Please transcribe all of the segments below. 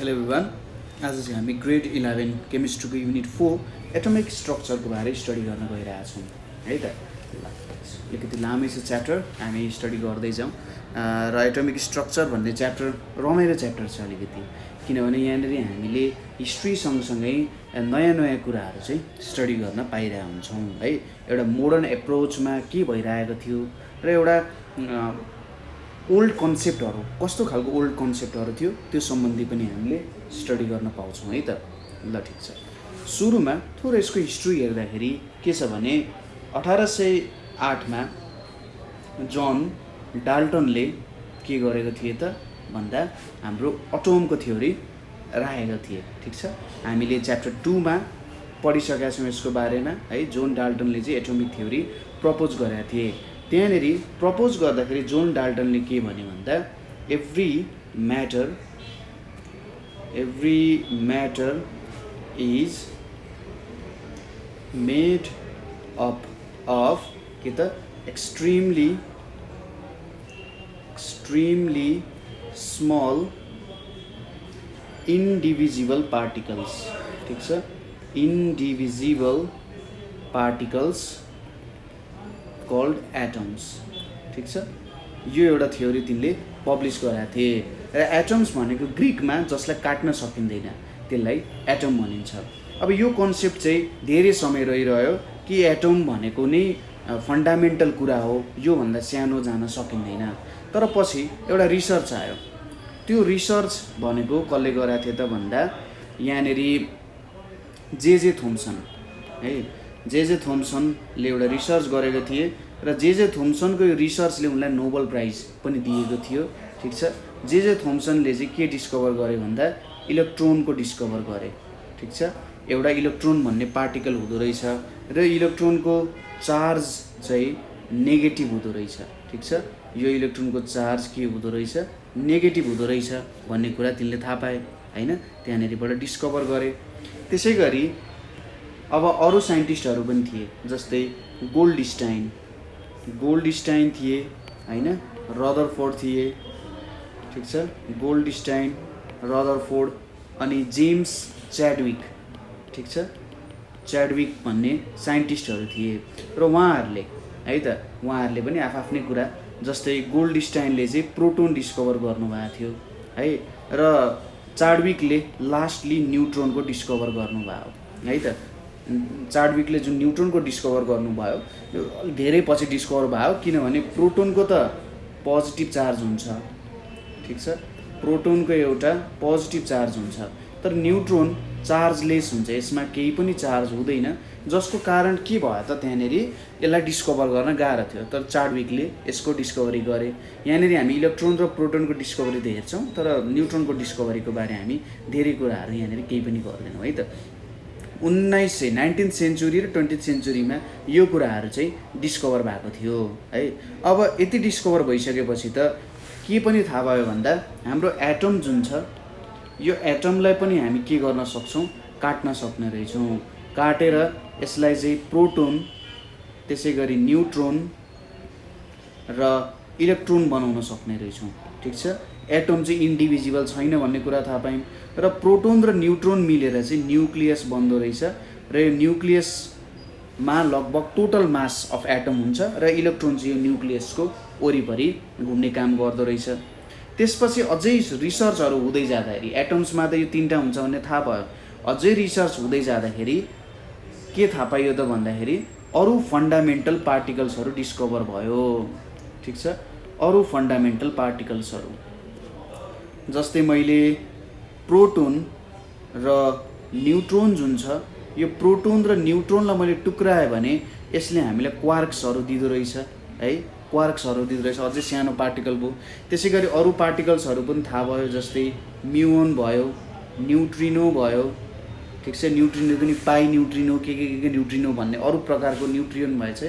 Hello everyone. आज चाहिँ हामी ग्रेड 11 केमिस्ट्रीको युनिट 4 एटमिक स्ट्रक्चरको बारे स्टडी गर्न गइरहेका छौँ है त। अलिकति लामै छ च्याप्टर, हामी स्टडी गर्दै जाउँ। र एटमिक स्ट्रक्चर भन्ने च्याप्टर रमाइलो च्याप्टर छ अलिकति, किनभने यहाँनिर हामीले हिस्ट्री सँगसँगै नयाँ नयाँ कुराहरू चाहिँ स्टडी गर्न पाइरहेका हुन्छौँ है। एउटा मोडर्न एप्रोचमा के भइरहेको थियो र एउटा ओल्ड कन्सेप्टहरू कस्तो खालको ओल्ड कन्सेप्टहरू थियो त्यो सम्बन्धी पनि हामीले स्टडी गर्न पाउँछौँ है त। ल ठिक छ, सुरुमा थोरै यसको हिस्ट्री हेर्दाखेरि के छ भने 1808मा जन डाल्टनले के गरेको थिए त भन्दा हाम्रो अटोमको थ्योरी राखेको थिए। ठिक छ, हामीले च्याप्टर 2मा पढिसकेका छौँ यसको बारेमा है। जोन डाल्टनले चाहिँ एटोमिक थ्योरी प्रपोज गरेका थिए। त्यहाँनिर प्रपोज गर्दाखेरि जोन डाल्टनले के भन्यो भन्दा every matter is made up of के त एक्सट्रिमली स्मल इन्डिभिजिबल पार्टिकल्स। ठिक छ, इन्डिभिजिबल पार्टिकल्स कल्ड एटम्स। ठिक छ, यो एउटा थ्योरी तिनले पब्लिस गरेका थिए। र एटम्स भनेको ग्रिकमा जसलाई काट्न सकिँदैन त्यसलाई एटम भनिन्छ। अब यो कन्सेप्ट चाहिँ धेरै समय रहिरह्यो कि एटम भनेको नै फन्डामेन्टल कुरा हो, योभन्दा सानो जान सकिँदैन। तर पछि एउटा रिसर्च आयो। त्यो रिसर्च भनेको कसले गरेको थियो त भन्दा यहाँनिर जे थोम्सन है, जे थोम्सनले एउटा रिसर्च गरेको थिए र जे थोम्सनको यो रिसर्चले उनलाई नोबल प्राइज पनि दिएको थियो। ठिक छ, जे थोम्सनले चाहिँ के डिस्कभर गरे भन्दा इलेक्ट्रोनको डिस्कभर गरे। ठिक छ, एउटा इलेक्ट्रोन भन्ने पार्टिकल हुँदो रहेछ र इलेक्ट्रोनको चार्ज चाहिँ नेगेटिभ हुँदो रहेछ। ठिक छ, यो इलेक्ट्रोनको चार्ज के हुँदो रहेछ, नेगेटिभ हुँदो रहेछ भन्ने कुरा तिनले थाहा पाए हैन, त्यहाँनिरबाट डिस्कभर गरे। त्यसै गरी अब अरू साइन्टिस्टहरू पनि थिए, जस्तै गोल्डस्टाइन थिए हैन, रदरफोर्ड थिए। ठिक छ, गोल्डस्टाइन, रदरफोर्ड अनि जेम्स च्याडविक। ठिक छ, च्याडविक भन्ने साइन्टिस्टहरू थिए र उहाँहरूले है त उहाँहरूले पनि आफ्नै कुरा, जस्तै गोल्डस्टाइनले चाहिँ प्रोटोन डिस्कभर गर्नुभएको थियो है, र च्याडविकले लास्टली न्युट्रोनको डिस्कभर गर्नुभयो है त। च्याडविकले जुन न्युट्रोनको डिस्कभर गर्नुभयो यो धेरै पछि डिस्कभर भयो, किनभने प्रोटोनको त पोजिटिभ चार्ज हुन्छ। ठिक छ, प्रोटोनको एउटा पोजिटिभ चार्ज हुन्छ, तर न्युट्रोन चार्जलेस हुन्छ, यसमा केही पनि चार्ज हुँदैन, जसको कारण के भयो त त्यहाँनिर यसलाई डिस्कभर गर्न गाह्रो थियो। तर च्याडविकले यसको डिस्कभरी गरे। यहाँनिर हामी इलेक्ट्रोन र प्रोटोनको डिस्कभरी त हेर्छौँ, तर न्युट्रोनको डिस्कभरीको बारे हामी धेरै कुराहरू यहाँनिर केही पनि गर्दैनौँ है त। 19th सेन्चुरी र 20th सेन्चुरीमा यो कुराहरू चाहिँ डिस्कभर भएको थियो है। अब यति डिस्कभर भइसकेपछि त के पनि थाहा भयो भन्दा हाम्रो एटम जुन छ यो एटमलाई पनि हामी के गर्न सक्छौँ, काट्न सक्ने रहेछौँ। काटेर यसलाई चाहिँ प्रोटोन, त्यसै गरी न्युट्रोन र इलेक्ट्रोन बनाउन सक्ने रहेछौँ। ठिक छ, एटम चाहिँ इन्डिभिजिबल छैन भन्ने कुरा थाहा पायौँ र प्रोटोन र न्युट्रोन मिलेर चाहिँ न्युक्लियस बन्दो रहेछ र यो न्युक्लियसमा लगभग टोटल मास अफ एटम हुन्छ र इलेक्ट्रोन चाहिँ यो न्युक्लियसको वरिपरि घुम्ने काम गर्दो रहेछ। त्यसपछि अझै रिसर्चहरू हुँदै जाँदाखेरि एटम्समा त यो 3टा हुन्छ भन्ने थाहा भयो। अझै रिसर्च हुँदै जाँदाखेरि के थाहा पाइयो त भन्दाखेरि अरू फन्डामेन्टल पार्टिकल्सहरू डिस्कभर भयो। ठिक छ, अरू फन्डामेन्टल पार्टिकल्सहरू जस्तै मैले प्रोटोन र न्युट्रोन जुन छ, यो प्रोटोन र न्युट्रोनलाई मैले टुक्राएँ भने यसले हामीलाई क्वार्क्सहरू दिँदो रहेछ है, क्वार्क्सहरू दिँदो रहेछ, अझै सानो पार्टिकल भयो। त्यसै गरी अरू पार्टिकल्सहरू पनि थाहा भयो, जस्तै म्युन भयो, न्युट्रिनो भयो। ठिक छ, न्युट्रिनो पनि पाइ न्युट्रिनो के न्युट्रिनो भन्ने अरू प्रकारको न्युट्रियन भएछ,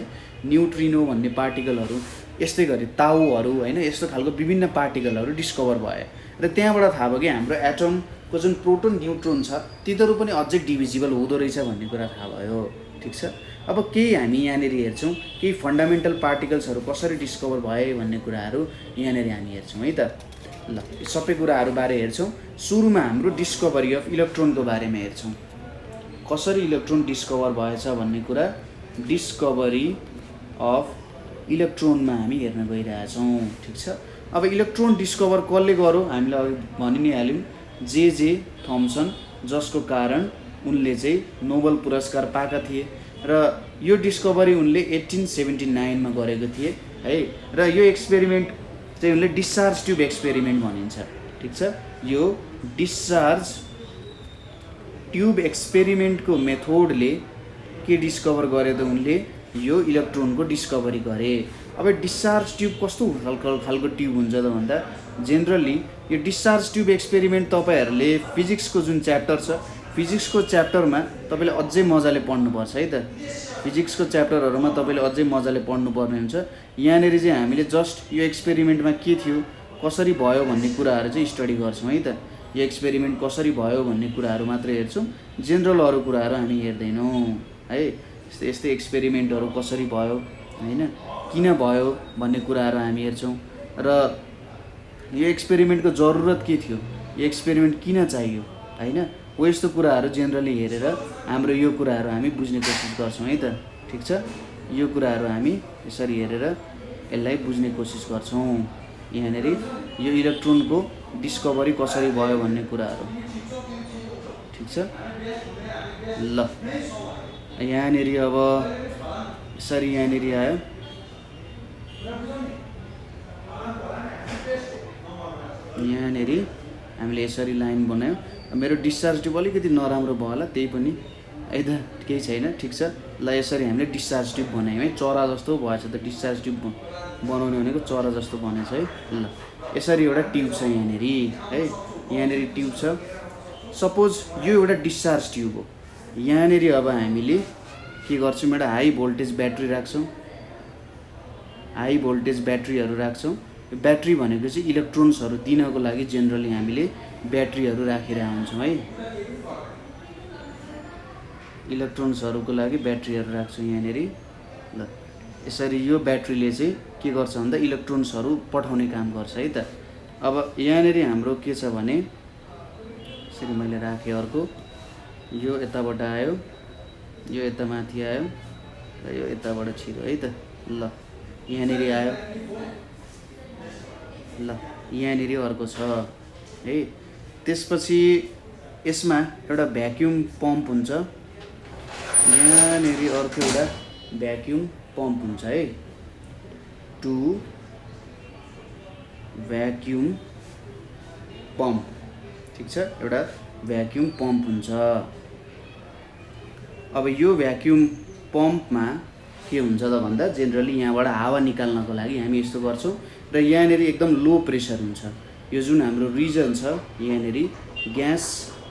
न्युट्रिनो भन्ने पार्टिकलहरू। यस्तै गरी ताउहरू हैन, यस्तो खालको विभिन्न पार्टिकलहरू डिस्कभर भए र त्यहाँबाट थाहा भयो कि हाम्रो एटमको जुन प्रोटोन न्युट्रोन छ तिनीहरू पनि अझै डिभिजिबल हुँदो रहेछ भन्ने कुरा थाहा भयो। ठिक छ, अब केही हामी यहाँनिर हेर्छौँ, केही फन्डामेन्टल पार्टिकल्सहरू कसरी डिस्कभर भए भन्ने कुराहरू यहाँनिर हामी हेर्छौँ है त। ल सबै कुराहरू बारे हेर्छौँ। सुरुमा हाम्रो डिस्कभरी अफ इलेक्ट्रोनको बारेमा हेर्छौँ। कसरी इलेक्ट्रोन डिस्कभर भएछ भन्ने कुरा डिस्कभरी अफ इलेक्ट्रोनमा हामी हेर्न गइरहेछौँ। ठिक छ। अब इलेक्ट्रोन डिस्कभर कसले गर्यो हामीले अघि भनि नै हाल्यौँ, जे थम्सन, जसको कारण उनले चाहिँ नोबेल पुरस्कार पाएका थिए र यो डिस्कभरी उनले 1879 मा गरेको थिए है। र यो एक्सपेरिमेन्ट चाहिँ उनले डिस्चार्ज ट्युब एक्सपेरिमेन्ट भनिन्छ। ठिक छ। यो डिस्चार्ज ट्युब एक्सपेरिमेन्टको मेथडले के डिस्कभर गरे त उनले यो इलेक्ट्रोनको डिस्कभरी गरे। अब डिस्चार्ज ट्युब कस्तो खालको ट्युब हुन्छ त भन्दा जेनरली यो डिस्चार्ज ट्युब एक्सपेरिमेन्ट तपाईँहरूले फिजिक्सको जुन च्याप्टर छ, फिजिक्सको च्याप्टरमा तपाईँले अझै मजाले पढ्नुपर्छ है त। फिजिक्सको च्याप्टरहरूमा तपाईँले अझै मजाले पढ्नुपर्ने हुन्छ। यहाँनिर चाहिँ हामीले जस्ट यो एक्सपेरिमेन्टमा के थियो, कसरी भयो भन्ने कुराहरू चाहिँ स्टडी गर्छौँ है त। यो एक्सपेरिमेन्ट कसरी भयो भन्ने कुराहरू मात्रै हेर्छौँ, जेनरल अरू कुराहरू हामी हेर्दैनौँ है। यस्तै एक्सपेरिमेन्टहरू कसरी भयो होइन, किन भयो भन्ने कुराहरू हामी हेर्छौँ। र यो एक्सपेरिमेन्टको जरुरत के थियो, यो एक्सपेरिमेन्ट किन चाहियो होइन, हो यस्तो कुराहरू जेनरली हेरेर हाम्रो यो कुराहरू हामी बुझ्ने कोसिस गर्छौँ है त। ठिक छ। यो कुराहरू हामी यसरी हेरेर यसलाई बुझ्ने कोसिस गर्छौँ। यहाँनिर यो इलेक्ट्रोनको डिस्कभरी कसरी भयो भन्ने कुराहरू। ठिक छ। ल यहाँनिर अब यसरी यहाँनिर आयो। यहाँनिर हामीले यसरी लाइन बनायौँ। मेरो डिस्चार्ज ट्युब अलिकति नराम्रो भयो होला, त्यही पनि है त, केही छैन। ठिक छ। ल यसरी हामीले डिस्चार्ज ट्युब बनायौँ है। चरा जस्तो भएछ त, डिस्चार्ज ट्युब बनाउने भनेको चरा जस्तो बनेछ है। ल यसरी एउटा ट्युब छ यहाँनिर है। यहाँनिर ट्युब छ। सपोज यो एउटा डिस्चार्ज ट्युब हो। यहाँनिर अब हामीले के गर्छौँ, एउटा हाई भोल्टेज ब्याट्री राख्छौँ। हाई भोल्टेज ब्याट्रीहरू राख्छौँ। ब्याट्री भनेको चाहिँ इलेक्ट्रोन्सहरू दिनको लागि जेनरली हामीले ब्याट्रीहरू राखिरहेको हुन्छौँ है। इलेक्ट्रोन्सहरूको लागि ब्याट्रीहरू राख्छौँ यहाँनिर। ल यसरी यो ब्याट्रीले चाहिँ के गर्छ भन्दा इलेक्ट्रोन्सहरू पठाउने काम गर्छ है त। अब यहाँनिर हाम्रो के छ भने यसरी मैले राखेँ। अर्को यो यताबाट आयो, यो यता माथि आयो र यो यताबाट छिरो है त। ल यहाँनिर आयो। ल यहाँनिर अर्को छ है। त्यसपछि यसमा एउटा भ्याक्युम पम्प हुन्छ। यहाँनिर अर्को एउटा भ्याक्युम पम्प हुन्छ है। To vacuum pump. ठिक छ। एउटा भ्याक्युम पम्प हुन्छ। अब यो भ्याक्युम पम्पमा के हुन्छ त भन्दा जेनरली यहाँबाट हावा निकाल्नको लागि हामी यस्तो गर्छौँ र यहाँनिर एकदम लो प्रेसर हुन्छ। यो जुन हाम्रो रिजन छ यहाँनिर ग्यास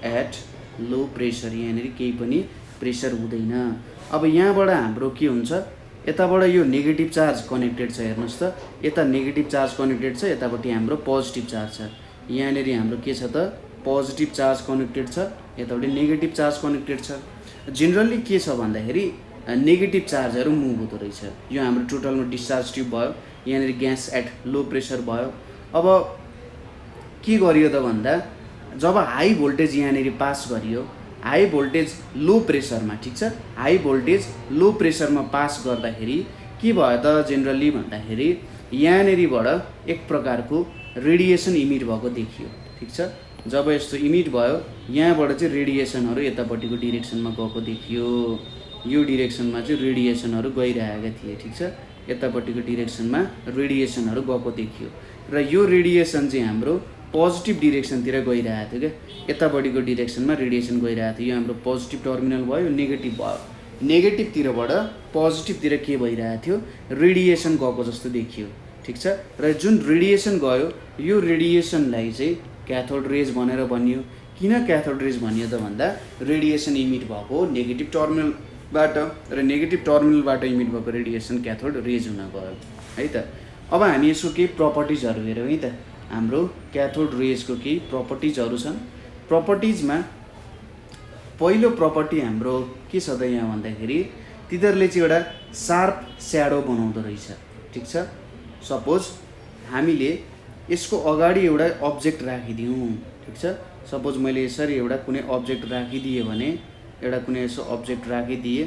एट लो प्रेसर, यहाँनिर केही पनि प्रेसर हुँदैन। अब यहाँबाट हाम्रो के हुन्छ, यताबाट यो नेगेटिभ चार्ज कनेक्टेड छ। हेर्नुहोस् त, यता नेगेटिभ चार्ज कनेक्टेड छ, यतापट्टि हाम्रो पोजिटिभ चार्ज छ। यहाँनिर हाम्रो के छ त, पोजिटिभ चार्ज कनेक्टेड छ, यतापट्टि नेगेटिभ चार्ज कनेक्टेड छ। जेनरली के छ भन्दाखेरि नेगेटिभ चार्जहरू मुभ हुँदो रहेछ। यो हाम्रो टोटलमा डिस्चार्ज ट्युब भयो। यहाँनिर ग्यास एट लो प्रेसर भयो। अब के गरियो त भन्दा जब हाई भोल्टेज यहाँनिर पास गरियो, हाई भोल्टेज लो प्रेसरमा, ठिक छ, हाई भोल्टेज लो प्रेसरमा पास गर्दाखेरि के भयो त जेनरली भन्दाखेरि यहाँनिरबाट एक प्रकारको रेडिएसन इमिट भएको देखियो। ठिक छ। जब यस्तो इमिट भयो यहाँबाट चाहिँ रेडिएसनहरू यतापट्टिको डिरेक्सनमा गएको देखियो। यो डिरेक्सनमा चाहिँ रेडिएसनहरू गइरहेका थिए। ठिक छ। यतापट्टिको डिरेक्सनमा रेडिएसनहरू गएको देखियो र यो रेडिएसन चाहिँ हाम्रो पोजिटिभ डिरेक्सनतिर गइरहेको थियो क्या। यतापट्टिको डिरेक्सनमा रेडिएसन गइरहेको थियो। यो हाम्रो पोजिटिभ टर्मिनल भयो, नेगेटिभ भयो। नेगेटिभतिरबाट पोजिटिभतिर के भइरहेको थियो, रेडिएसन गएको जस्तो देखियो। ठिक छ। र जुन रेडिएसन गयो यो रेडिएसनलाई चाहिँ क्याथोड रेज भनेर भनियो। किन क्याथोड रेज भनियो त भन्दा रेडिएसन इमिट भएको नेगेटिभ टर्मिनलबाट र नेगेटिभ टर्मिनलबाट इमिट भएको रेडिएसन क्याथोड रेज हुन गयो है त। अब हामी यसको केही प्रपर्टिजहरू हेरौँ है त। हाम्रो क्याथोड रेजको केही प्रपर्टिजहरू छन्। प्रपर्टिजमा पहिलो प्रपर्टी हाम्रो के छ त यहाँ भन्दाखेरि तिनीहरूले चाहिँ एउटा सार्प स्याडो बनाउँदो रहेछ। ठिक छ। सपोज हामीले यसको अगाडि एउटा अब्जेक्ट राखिदिउँ, ठिक छ। सपोज मैले यसरी एउटा कुनै अब्जेक्ट राखिदिएँ भने, एउटा कुनै यसो अब्जेक्ट राखिदिएँ,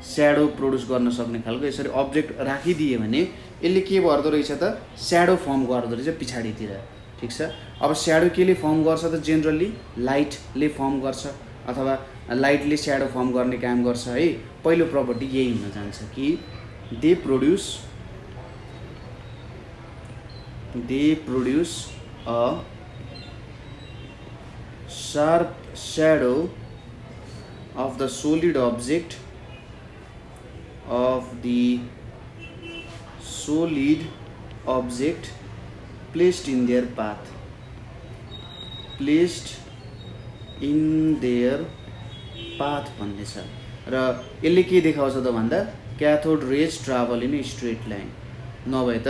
स्याडो प्रोड्युस गर्न सक्ने खालको यसरी अब्जेक्ट राखिदिएँ भने यसले के गर्दो रहेछ त, स्याडो फर्म गर्दो रहेछ पछाडितिर, ठिक छ। अब स्याडो केले फर्म गर्छ त, जेनरली लाइटले फर्म गर्छ अथवा लाइटले स्याडो फर्म गर्ने काम गर्छ है। पहिलो प्रपर्टी यही हुन जान्छ कि they produce a sharp shadow of the solid object placed in their path भन्ने छ। र यसले के देखाउँछ त भन्दा cathode rays travel in straight line. नभए त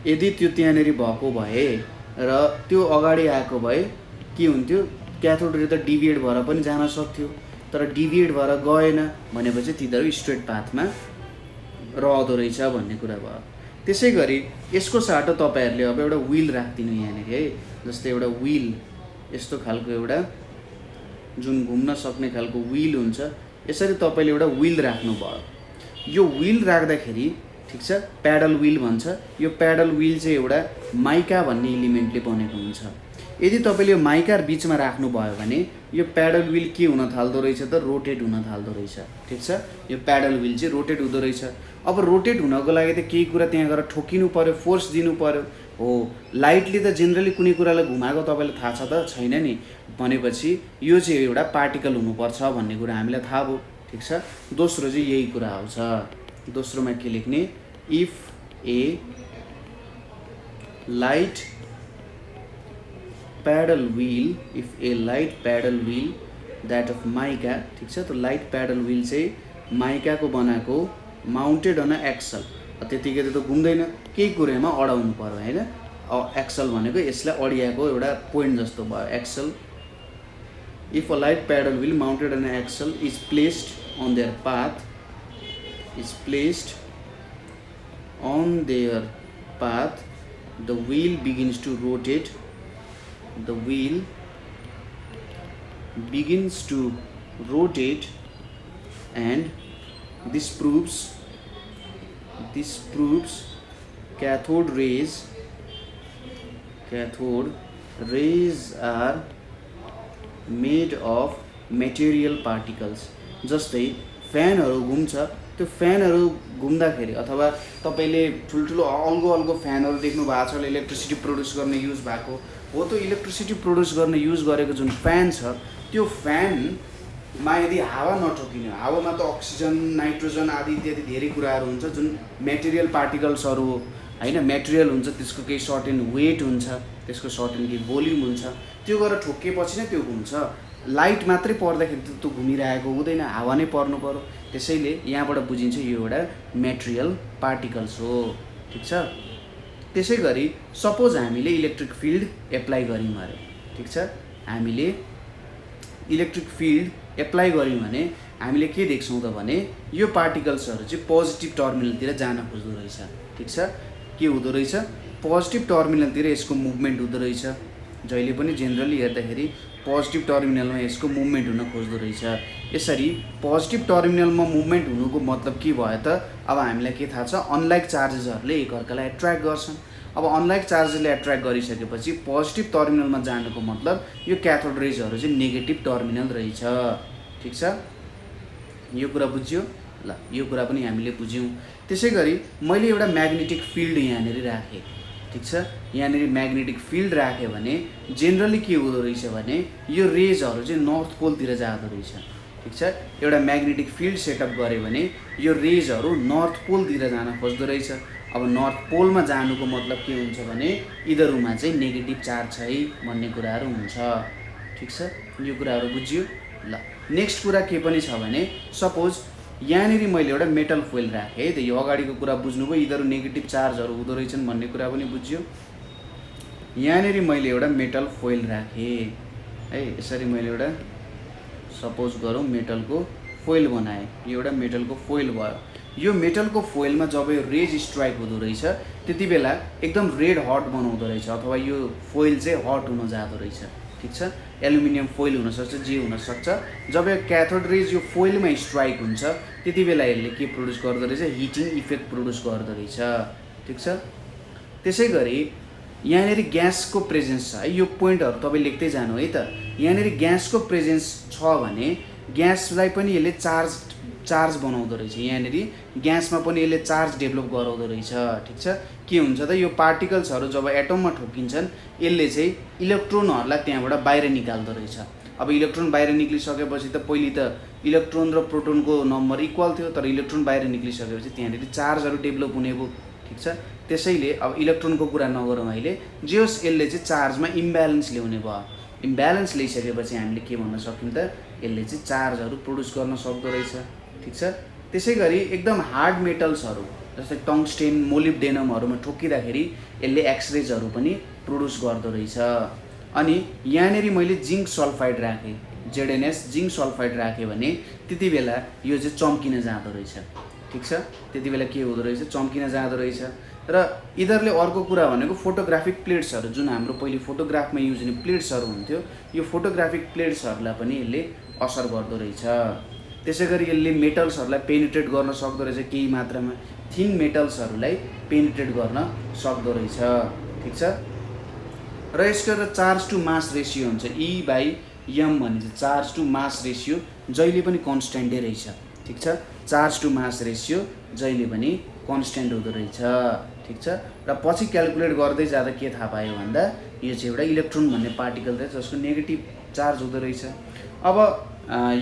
यदि त्यो त्यहाँनेरि भएको भए र त्यो अगाडि आएको भए के हुन्थ्यो, क्याथोड रे त डिभिएट भएर पनि जान सक्थ्यो, तर डिभिएट भएर गएन भनेपछि तिनीहरू स्ट्रेट पाथमा रहँदो रहेछ भन्ने कुरा भयो। त्यसै गरी यसको साटो तपाईँहरूले अब एउटा व्हील राखिदिनु यहाँनिर है। जस्तै एउटा व्हील, यस्तो खालको एउटा जुन घुम्न सक्ने खालको व्हील हुन्छ, यसरी तपाईँले एउटा व्हील राख्नुभयो। यो व्हील राख्दाखेरि ठिक छ, प्याडल व्हील भन्छ। यो प्याडल व्हील चाहिँ एउटा माइका भन्ने एलिमेन्टले बनेको हुन्छ। यदि तपाईँले यो माइका बिचमा राख्नुभयो भने यो प्याडल व्हील के हुन थाल्दो रहेछ त, रोटेट हुन थाल्दो रहेछ, ठिक छ। यो प्याडल व्हील चाहिँ रोटेट हुँदो रहेछ। अब रोटेट हुनको लागि त केही कुरा त्यहाँ गएर ठोकिनु पर्यो, फोर्स दिनु पर्यो हो। लाइटले त जेनरली कुनै कुरालाई घुमाएको तपाईँलाई थाहा छ त छैन नि, भनेपछि यो चाहिँ एउटा पार्टिकल हुनुपर्छ भन्ने कुरा हामीलाई थाहा भयो, ठिक छ। दोस्रो चाहिँ यही कुरा आउँछ। दोस्रोमा के लेख्ने, if a light paddle wheel that of mica, ठिक छ। त्यो लाइट पैडल व्हील चाहिँ माइकाको बनाएको, माउन्टेड अन एक्सल। त्यतिकै त घुम्दैन, केही कुरामा अडाउनु पर्यो हैन। एक्सल भनेको यसलाई अडियाको एउटा पोइन्ट जस्तो भयो, axle. If a light paddle wheel mounted on axle is placed on their path the wheel begins to rotate and this proves cathode rays are made of material particles। जस्तै फ्यानहरू घुम्छ, त्यो फ्यानहरू घुम्दाखेरि अथवा तपाईँले ठुल्ठुलो अल्गो फ्यानहरू देख्नु भएको छ, इलेक्ट्रिसिटी प्रोड्युस गर्ने युज भएको हो। त्यो इलेक्ट्रिसिटी प्रोड्युस गर्ने युज गरेको जुन फ्यान छ, त्यो फ्यानमा यदि हावा नठोकिने, हावामा त अक्सिजन, नाइट्रोजन आदि इत्यादि धेरै कुराहरू हुन्छ जुन मेटेरियल पार्टिकल्सहरू हो हैन। मेटेरियल हुन्छ, त्यसको केही सर्टेन वेट हुन्छ, त्यसको सर्टेन केही भोल्युम हुन्छ, त्यो गरेर ठोकिएपछि नै त्यो घुम्छ। लाइट मात्रै पर्दाखेरि त त्यो घुमिरहेको हुँदैन, हावा नै पर्नु पर्यो। त्यसैले यहाँबाट बुझिन्छ यो एउटा मेटेरियल पार्टिकल्स हो, ठिक छ। त्यसै गरी सपोज हामीले इलेक्ट्रिक फिल्ड एप्लाई गऱ्यौँ अरे, ठिक छ। हामीले इलेक्ट्रिक फिल्ड एप्लाई गऱ्यौँ भने हामीले के देख्छौँ त भने यो पार्टिकल्सहरू चाहिँ पोजिटिभ टर्मिनलतिर जान खोज्दो रहेछ, ठिक छ। के हुँदो रहेछ, पोजिटिभ टर्मिनलतिर यसको मुभमेन्ट हुँदो रहेछ। जहिले पनि जेनरली हेर्दाखेरि पोजिटिभ टर्मिनलमा यसको मुभमेन्ट हुन खोज्दो रहेछ। यसरी पोजिटिभ टर्मिनलमा मुभमेन्ट हुनुको मतलब के भयो त, अब हामीलाई के थाहा छ, अनलाइक चार्जेसहरूले एकअर्कालाई एट्र्याक्ट गर्छन्। अब अनलाइक चार्जेसले एट्र्याक्ट गरिसकेपछि पोजिटिभ टर्मिनलमा जानुको मतलब यो क्याथोड रेजहरू चाहिँ नेगेटिभ टर्मिनल रहेछ, ठिक छ। यो कुरा बुझ्यो ल, यो कुरा पनि हामीले बुझ्यौँ। त्यसै गरी मैले एउटा म्याग्नेटिक फिल्ड यहाँनिर राखेँ, ठिक छ। यहाँनिर म्याग्नेटिक फिल्ड राख्यो भने जेनरली के हुँदो रहेछ भने यो रेजहरू चाहिँ नर्थ पोलतिर जाँदो रहेछ, ठिक छ। एउटा म्याग्नेटिक फिल्ड सेटअप गऱ्यो भने यो रेजहरू नर्थ पोलतिर जान खोज्दो रहेछ। अब नर्थ पोलमा जानुको मतलब के हुन्छ भने यिनीहरूमा चाहिँ नेगेटिभ चार्ज छ है भन्ने कुराहरू हुन्छ, ठिक छ। यो कुराहरू बुझ्यो ल। नेक्स्ट कुरा के पनि छ भने सपोज यहाँनिर मैले एउटा मेटल फोइल राखेँ है, त यो अगाडिको कुरा बुझ्नुभयो, यिनीहरू नेगेटिभ चार्जहरू हुँदो रहेछन् भन्ने कुरा पनि बुझ्यो। यहाँनिर मैले एउटा मेटल फोइल राखेँ है, यसरी मैले एउटा सपोज गरौँ मेटलको फोइल बनाएँ। यो एउटा मेटलको फोइल भयो। यो मेटलको फोइलमा जब यो रेज स्ट्राइक हुँदो रहेछ त्यतिबेला एकदम रेड हट बनाउँदो रहेछ अथवा यो फोइल चाहिँ हट हुन जाँदो रहेछ। ठीक छ, एल्युमिनियम फोइल हुनसक्छ, जे हुनसक्छ। जब यो क्याथोड रेज यो फोइलमा स्ट्राइक हुन्छ त्यतिबेला यसले के प्रोड्युस गर्दो रहेछ, हिटिङ इफेक्ट प्रोड्युस गर्दो रहेछ। ठीक छ, त्यसै गरी यहाँनिर ग्यासको प्रेजेन्स छ है, यो पोइन्टहरू तपाईँ लेख्दै जानु है त। यहाँनिर ग्यासको प्रेजेन्स छ भने ग्यासलाई पनि यसले चार्ज बनाउँदो रहेछ, यहाँनिर ग्यासमा पनि यसले चार्ज डेभलप गराउँदो रहेछ। ठीक छ, के हुन्छ त, यो पार्टिकल्सहरू जब एटममा ठोकिन्छन् यसले चाहिँ इलेक्ट्रोनहरूलाई त्यहाँबाट बाहिर निकाल्दो रहेछ। अब इलेक्ट्रोन बाहिर निक्लिसकेपछि त पहिले त इलेक्ट्रोन र प्रोटोनको नम्बर इक्वल थियो, तर इलेक्ट्रोन बाहिर निक्लिसकेपछि त्यहाँनिर चार्जहरू डेभलप हुने भयो। ठीक छ, त्यसैले अब इलेक्ट्रोनको कुरा नगरौँ अहिले, जे होस् यसले चाहिँ चार्जमा इम्ब्यालेन्स ल्याउने भयो। इम्ब्यालेन्स ल्याइसकेपछि हामीले के भन्न सक्यौँ त, यसले चाहिँ चार्जहरू प्रोड्युस गर्न सक्दो रहेछ। ठीक छ, त्यसै गरी एकदम हार्ड मेटल्सहरू जस्तै टङ्स्टेन, मोलिब्डेनमहरूमा ठोकिँदाखेरि यसले एक्सरेजहरू पनि प्रोड्युस गर्दो रहेछ। अनि यहाँनिर मैले जिङ्क सल्फाइड राखेँ, जेडएनएस जिङ्क सल्फाइड राखेँ भने त्यति बेला यो चाहिँ चम्किन जाँदो रहेछ। ठीक छ, त्यति बेला के हुँदो रहेछ, चम्किन जाँदो रहेछ। र यिनीहरूले अर्को कुरा भनेको फोटोग्राफिक प्लेट्सहरू, जुन हाम्रो पहिले फोटोग्राफमा युज हुने प्लेट्सहरू हुन्थ्यो, यो फोटोग्राफिक प्लेट्सहरूलाई पनि यसले असर गर्दो रहेछ। त्यसै गरी यसले मेटल्सहरूलाई पेनिट्रेट गर्न सक्दो रहेछ, केही मात्रामा थिन मेटल्सहरूलाई पेनिट्रेट गर्न सक्दो रहेछ। ठीक छ, र यसको एउटा चार्ज टु मास रेसियो हुन्छ, E/m भन्ने चाहिँ चार्ज टु मास रेसियो जहिले पनि कन्स्ट्यान्टै रहेछ। ठीक छ, चार्ज टु मास रेसियो जहिले पनि कन्स्ट्यान्ट हुँदो रहेछ। ठीक छ, र पछि क्यालकुलेट गर्दै जाँदा के थाहा पायो भन्दा यो चाहिँ एउटा इलेक्ट्रोन भन्ने पार्टिकल रहेछ जसको नेगेटिभ चार्ज हुँदो रहेछ। अब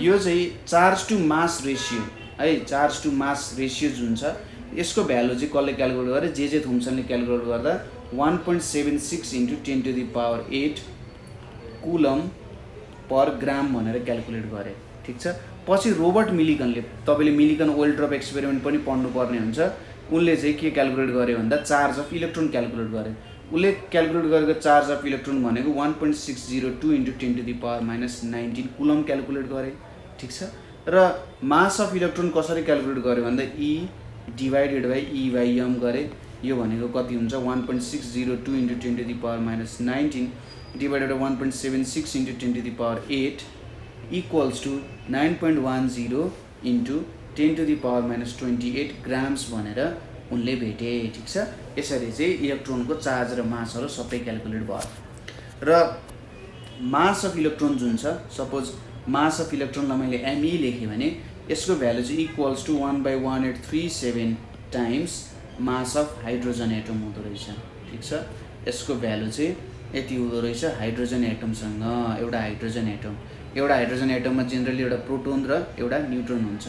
यो चाहिँ चार्ज टु मास रेसियो है, चार्ज टु मास रेसियो जुन छ यसको भ्यालु चाहिँ कसले क्यालकुलेट गरे, जे थोम्सनले क्यालकुलेट गर्दा 1.76 × 10⁸ कुलम पर ग्राम भनेर क्यालकुलेट गरे। ठीक छ, पछि रोबर्ट मिलिकनले, तपाईँले मिलिकन ओइल ड्रप एक्सपेरिमेन्ट पनि पढ्नुपर्ने हुन्छ, उनले चाहिँ के क्यालकुलेट गरे भन्दा चार्ज अफ इलेक्ट्रोन क्यालकुलेट गरे। उसले क्यालकुलेट गरेको चार्ज अफ इलेक्ट्रोन भनेको 1.602 × 10⁻⁹ कुलम क्यालकुलेट गरे। ठीक छ, र मास अफ इलेक्ट्रोन कसरी क्यालकुलेट गरे भन्दा E/E/m गरे। यो भनेको कति हुन्छ, 1.602 × 10⁻⁹ divided by 1.76 × 10⁸ equals to 9.10 × 10⁻28 grams भनेर उनले भेटे। ठीक छ, यसरी चाहिँ इलेक्ट्रोनको चार्ज र मासहरू सबै क्यालकुलेट भयो। र मास अफ इलेक्ट्रोन जुन छ, सपोज मास अफ इलेक्ट्रोनलाई मैले ME लेखेँ भने यसको भ्यालु चाहिँ equals to 1/1837 times mass of hydrogen atom हुँदो रहेछ। ठीक छ, यसको भ्यालु चाहिँ यति हुँदो रहेछ हाइड्रोजन एटमसँग। एउटा हाइड्रोजन एटममा जेनरली एउटा प्रोटोन र एउटा न्युट्रोन हुन्छ।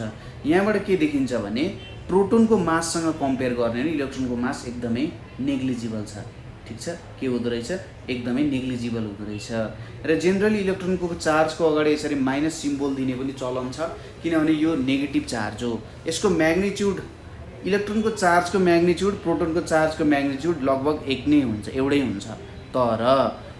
यहाँबाट के देखिन्छ भने प्रोटोनको माससँग कम्पेयर गर्ने भने इलेक्ट्रोनको मास एकदमै नेग्लिजिबल छ। ठीक छ, के हुँदो रहेछ, एकदमै नेग्लिजिबल हुँदो रहेछ। र जेनरली इलेक्ट्रोनको चार्जको अगाडि यसरी माइनस सिम्बल दिने पनि चलन छ, किनभने यो नेगेटिभ चार्ज हो। यसको म्याग्निट्युड, इलेक्ट्रोनको चार्जको म्याग्निट्युड प्रोटोनको चार्जको म्याग्निट्युड लगभग एक नै हुन्छ, एउटै हुन्छ। तर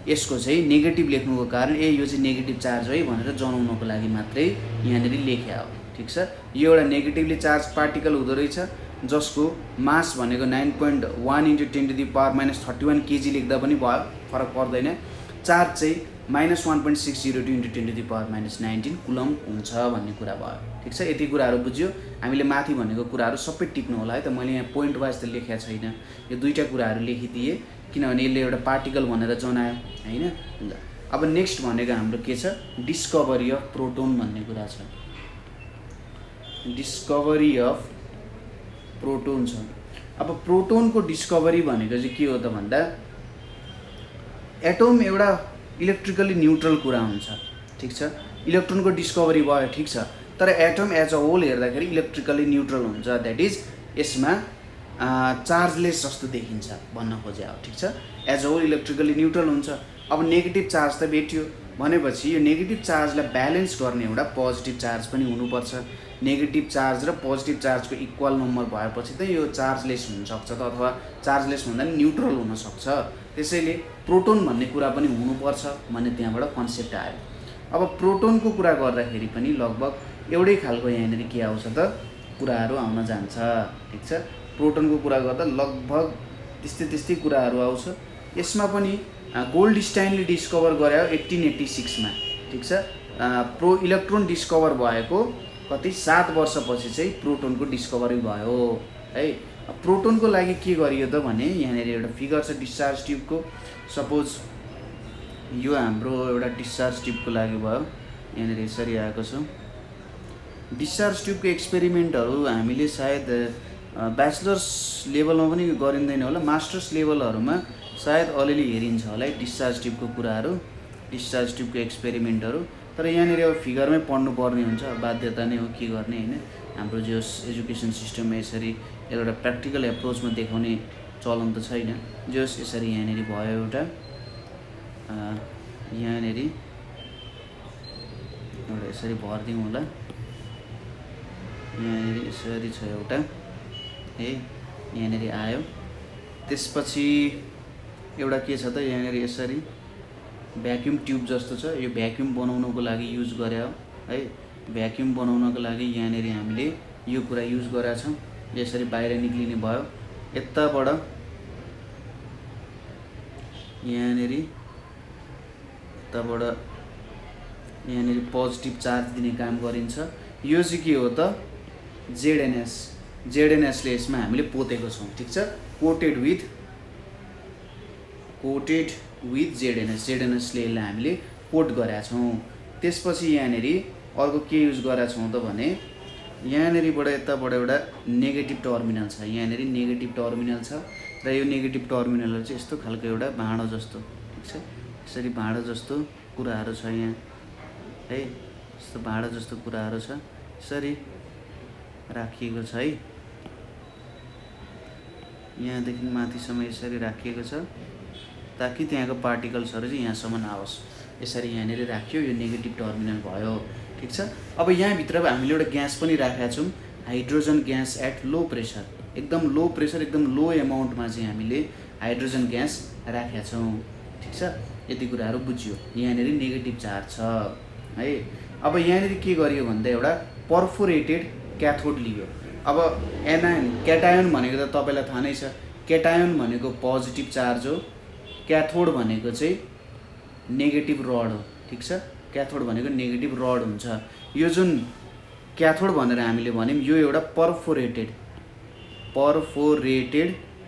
यसको चाहिँ नेगेटिभ लेख्नुको कारण यो चाहिँ नेगेटिभ चार्ज है भनेर जनाउनको लागि मात्रै यहाँनिर लेख्या हो। ठीक छ, यो एउटा नेगेटिभली चार्ज पार्टिकल हुँदो रहेछ जसको मास भनेको 9.1 × 10⁻31 kg लेख्दा पनि भयो, फरक पर्दैन। चार्ज चाहिँ -1.602 × 10⁻19 कुलम हुन्छ भन्ने कुरा भयो। ठीक छ, यति कुराहरू बुझ्यो। हामीले माथि भनेको कुराहरू सबै टिक्नु होला है त। मैले यहाँ पोइन्ट वाइज त लेखेको छैन, यो दुईवटा कुराहरू लेखिदिएँ किनभने यसले एउटा पार्टिकल भनेर जनायो हैन। ल अब नेक्स्ट भनेको हाम्रो के छ, डिस्कभरी अफ प्रोटोन भन्ने कुरा छ। डिस्कभरी अफ प्रोटोन छ। अब प्रोटोनको डिस्कभरी भनेको चाहिँ के हो त भन्दा एटम एउटा इलेक्ट्रिकली न्युट्रल कुरा हुन्छ। ठीक छ, इलेक्ट्रोनको डिस्कभरी भयो, ठीक छ, तर एटम एज अ होल हेर्दाखेरि इलेक्ट्रिकली न्युट्रल हुन्छ। द्याट इज यसमा चार्जलेस जस्तो देखिन्छ भन्न खोजे हो। ठीक छ, as a whole electrically neutral हुन्छ। अब नेगेटिभ चार्ज त भेट्यो भनेपछि यो नेगेटिभ चार्जलाई ब्यालेन्स गर्ने एउटा पोजिटिभ चार्ज पनि हुनुपर्छ। नेगेटिभ चार्ज र पोजिटिभ चार्जको इक्वल नम्बर भएपछि त यो चार्जलेस हुनसक्छ त, अथवा चार्जलेस भन्दा नि न्युट्रल हुनसक्छ। त्यसैले प्रोटोन भन्ने कुरा पनि हुनुपर्छ भन्ने त्यहाँबाट कन्सेप्ट आयो। अब प्रोटोनको कुरा गर्दाखेरि पनि लगभग एउटै खालको यहाँनिर के आउँछ त कुराहरू आउन जान्छ। ठीक छ, प्रोटोनको कुरा गर्दा लगभग त्यस्तै कुराहरू आउँछ। यसमा पनि गोल्ड स्टाइनले डिस्कभर गरे 1886 मा, ठिक छ। इलेक्ट्रोन डिस्कभर भएको कति 7 वर्षपछि चाहिँ प्रोटोनको डिस्कभरी भयो है। प्रोटोनको लागि के गरियो त भने यहाँनिर एउटा फिगर छ डिस्चार्ज ट्युबको। सपोज यो हाम्रो एउटा डिस्चार्ज ट्युबको लागि भयो, यहाँनिर यसरी आएको छ। डिस्चार्ज ट्युबको एक्सपेरिमेन्टहरू हामीले सायद ब्याचलर्स लेभलमा पनि गरिँदैन होला, मास्टर्स लेभलहरूमा सायद अलिअलि हेरिन्छ होला है डिस्चार्ज ट्युबको कुराहरू, डिस्चार्ज ट्युबको एक्सपेरिमेन्टहरू। तर यहाँनिर अब फिगरमै पढ्नुपर्ने हुन्छ, बाध्यता नै हो, के गर्ने होइन। हाम्रो जो एजुकेसन सिस्टममा यसरी एउटा प्र्याक्टिकल एप्रोचमा देखाउने चलन त छैन। जस यसरी यहाँनिर भयो एउटा, यहाँनिर एउटा यसरी भरिदिउँ होला, यहाँनिर यसरी छ एउटा है, यहाँनिर आयो। त्यसपछि एउटा के छ त यहाँनिर यसरी भ्याक्युम ट्युब जस्तो छ, यो भ्याक्युम बनाउनको लागि युज गरे हो है। भ्याक्युम बनाउनको लागि यहाँनिर हामीले यो कुरा युज गरेका छौँ। यसरी बाहिर निक्लिने भयो, यताबाट यहाँनिर यताबाट यहाँनिर पोजिटिभ चार्ज दिने काम गरिन्छ। यो चाहिँ के हो त जेडएनएसले यसमा हामीले पोतेको छौँ, ठिक छ। कोटेड विथ जेडएनएसले यसलाई हामीले कोट गरेका छौँ। त्यसपछि यहाँनिर अर्को के युज गरेका छौँ त भने यहाँनिरबाट यताबाट एउटा नेगेटिभ टर्मिनल छ, यहाँनिर नेगेटिभ टर्मिनल छ र यो नेगेटिभ टर्मिनलहरू चाहिँ यस्तो खालको एउटा भाँडो जस्तो, ठिक छ। यसरी भाँडो जस्तो कुराहरू छ यहाँ है, यस्तो भाँडो जस्तो कुराहरू छ, यसरी राखिएको छ है। यहाँदेखि माथिसम्म यसरी राखिएको छ ताकि त्यहाँको पार्टिकल्सहरू चाहिँ यहाँसम्म आओस्। यसरी यहाँनिर राख्यो, यो नेगेटिभ टर्मिनल भयो, ठिक छ। अब यहाँभित्र हामीले एउटा ग्यास पनि राखेका छौँ, hydrogen gas at low pressure. एकदम लो प्रेसर, एकदम लो एमाउन्टमा चाहिँ हामीले हाइड्रोजन ग्यास राखेका छौँ, ठिक छ। यति कुराहरू बुझ्यो। यहाँनिर नेगेटिभ चार्ज छ है। अब यहाँनिर के गरियो भन्दा एउटा पर्फोरेटेड क्याथोड लियो। अब एनायन क्याटायन भनेको त तपाईँलाई थाहा नै छ, क्याटायन भनेको पोजिटिभ चार्ज हो, क्याथोड भनेको चाहिँ नेगेटिभ रड हो, ठिक छ। क्याथोड भनेको नेगेटिभ रड हुन्छ। यो जुन क्याथोड भनेर हामीले भन्यौँ यो एउटा पर्फोरेटेड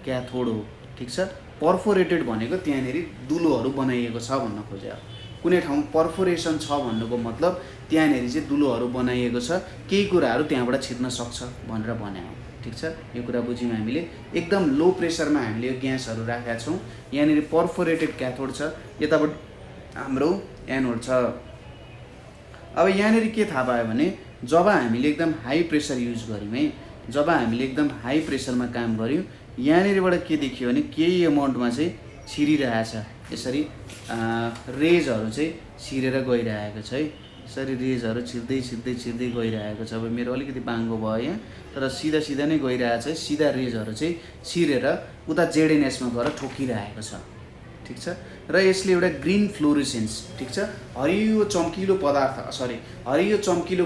क्याथोड हो, ठिक छ। पर्फोरेटेड भनेको त्यहाँनिर दुलोहरू बनाइएको छ भन्न खोज्यो। कुनै ठाउँमा पर्फोरेसन छ भन्नुको मतलब त्यहाँनिर चाहिँ दुलोहरू बनाइएको छ, केही कुराहरू त्यहाँबाट छिर्न सक्छ भनेर भने हो, ठिक छ। यो कुरा बुझ्यौँ हामीले। एकदम लो प्रेसरमा हामीले यो ग्यासहरू राखेका छौँ। यहाँनिर पर्फोरेटेड क्याथोड छ, यताबाट हाम्रो एनोड छ। अब यहाँनिर के थाहा पायो भने जब हामीले एकदम हाई प्रेसर युज गऱ्यौँ है, जब हामीले एकदम हाई प्रेसरमा काम गऱ्यौँ, यहाँनिरबाट के देखियो भने केही एमाउन्टमा चाहिँ छिरिरहेछ, यसरी रेजहरू चाहिँ छिरेर गइरहेको छ है। यसरी रेजहरू छिर्दै गइरहेको छ। अब मेरो अलिकति बाङ्गो भयो यहाँ, तर सिधा नै गइरहेछ है। सिधा रेजहरू चाहिँ छिरेर उता जेडएनएसमा गएर ठोकिरहेको छ, ठिक छ। र यसले एउटा ग्रिन फ्लोरेसेन्स, ठिक छ, हरियो चम्किलो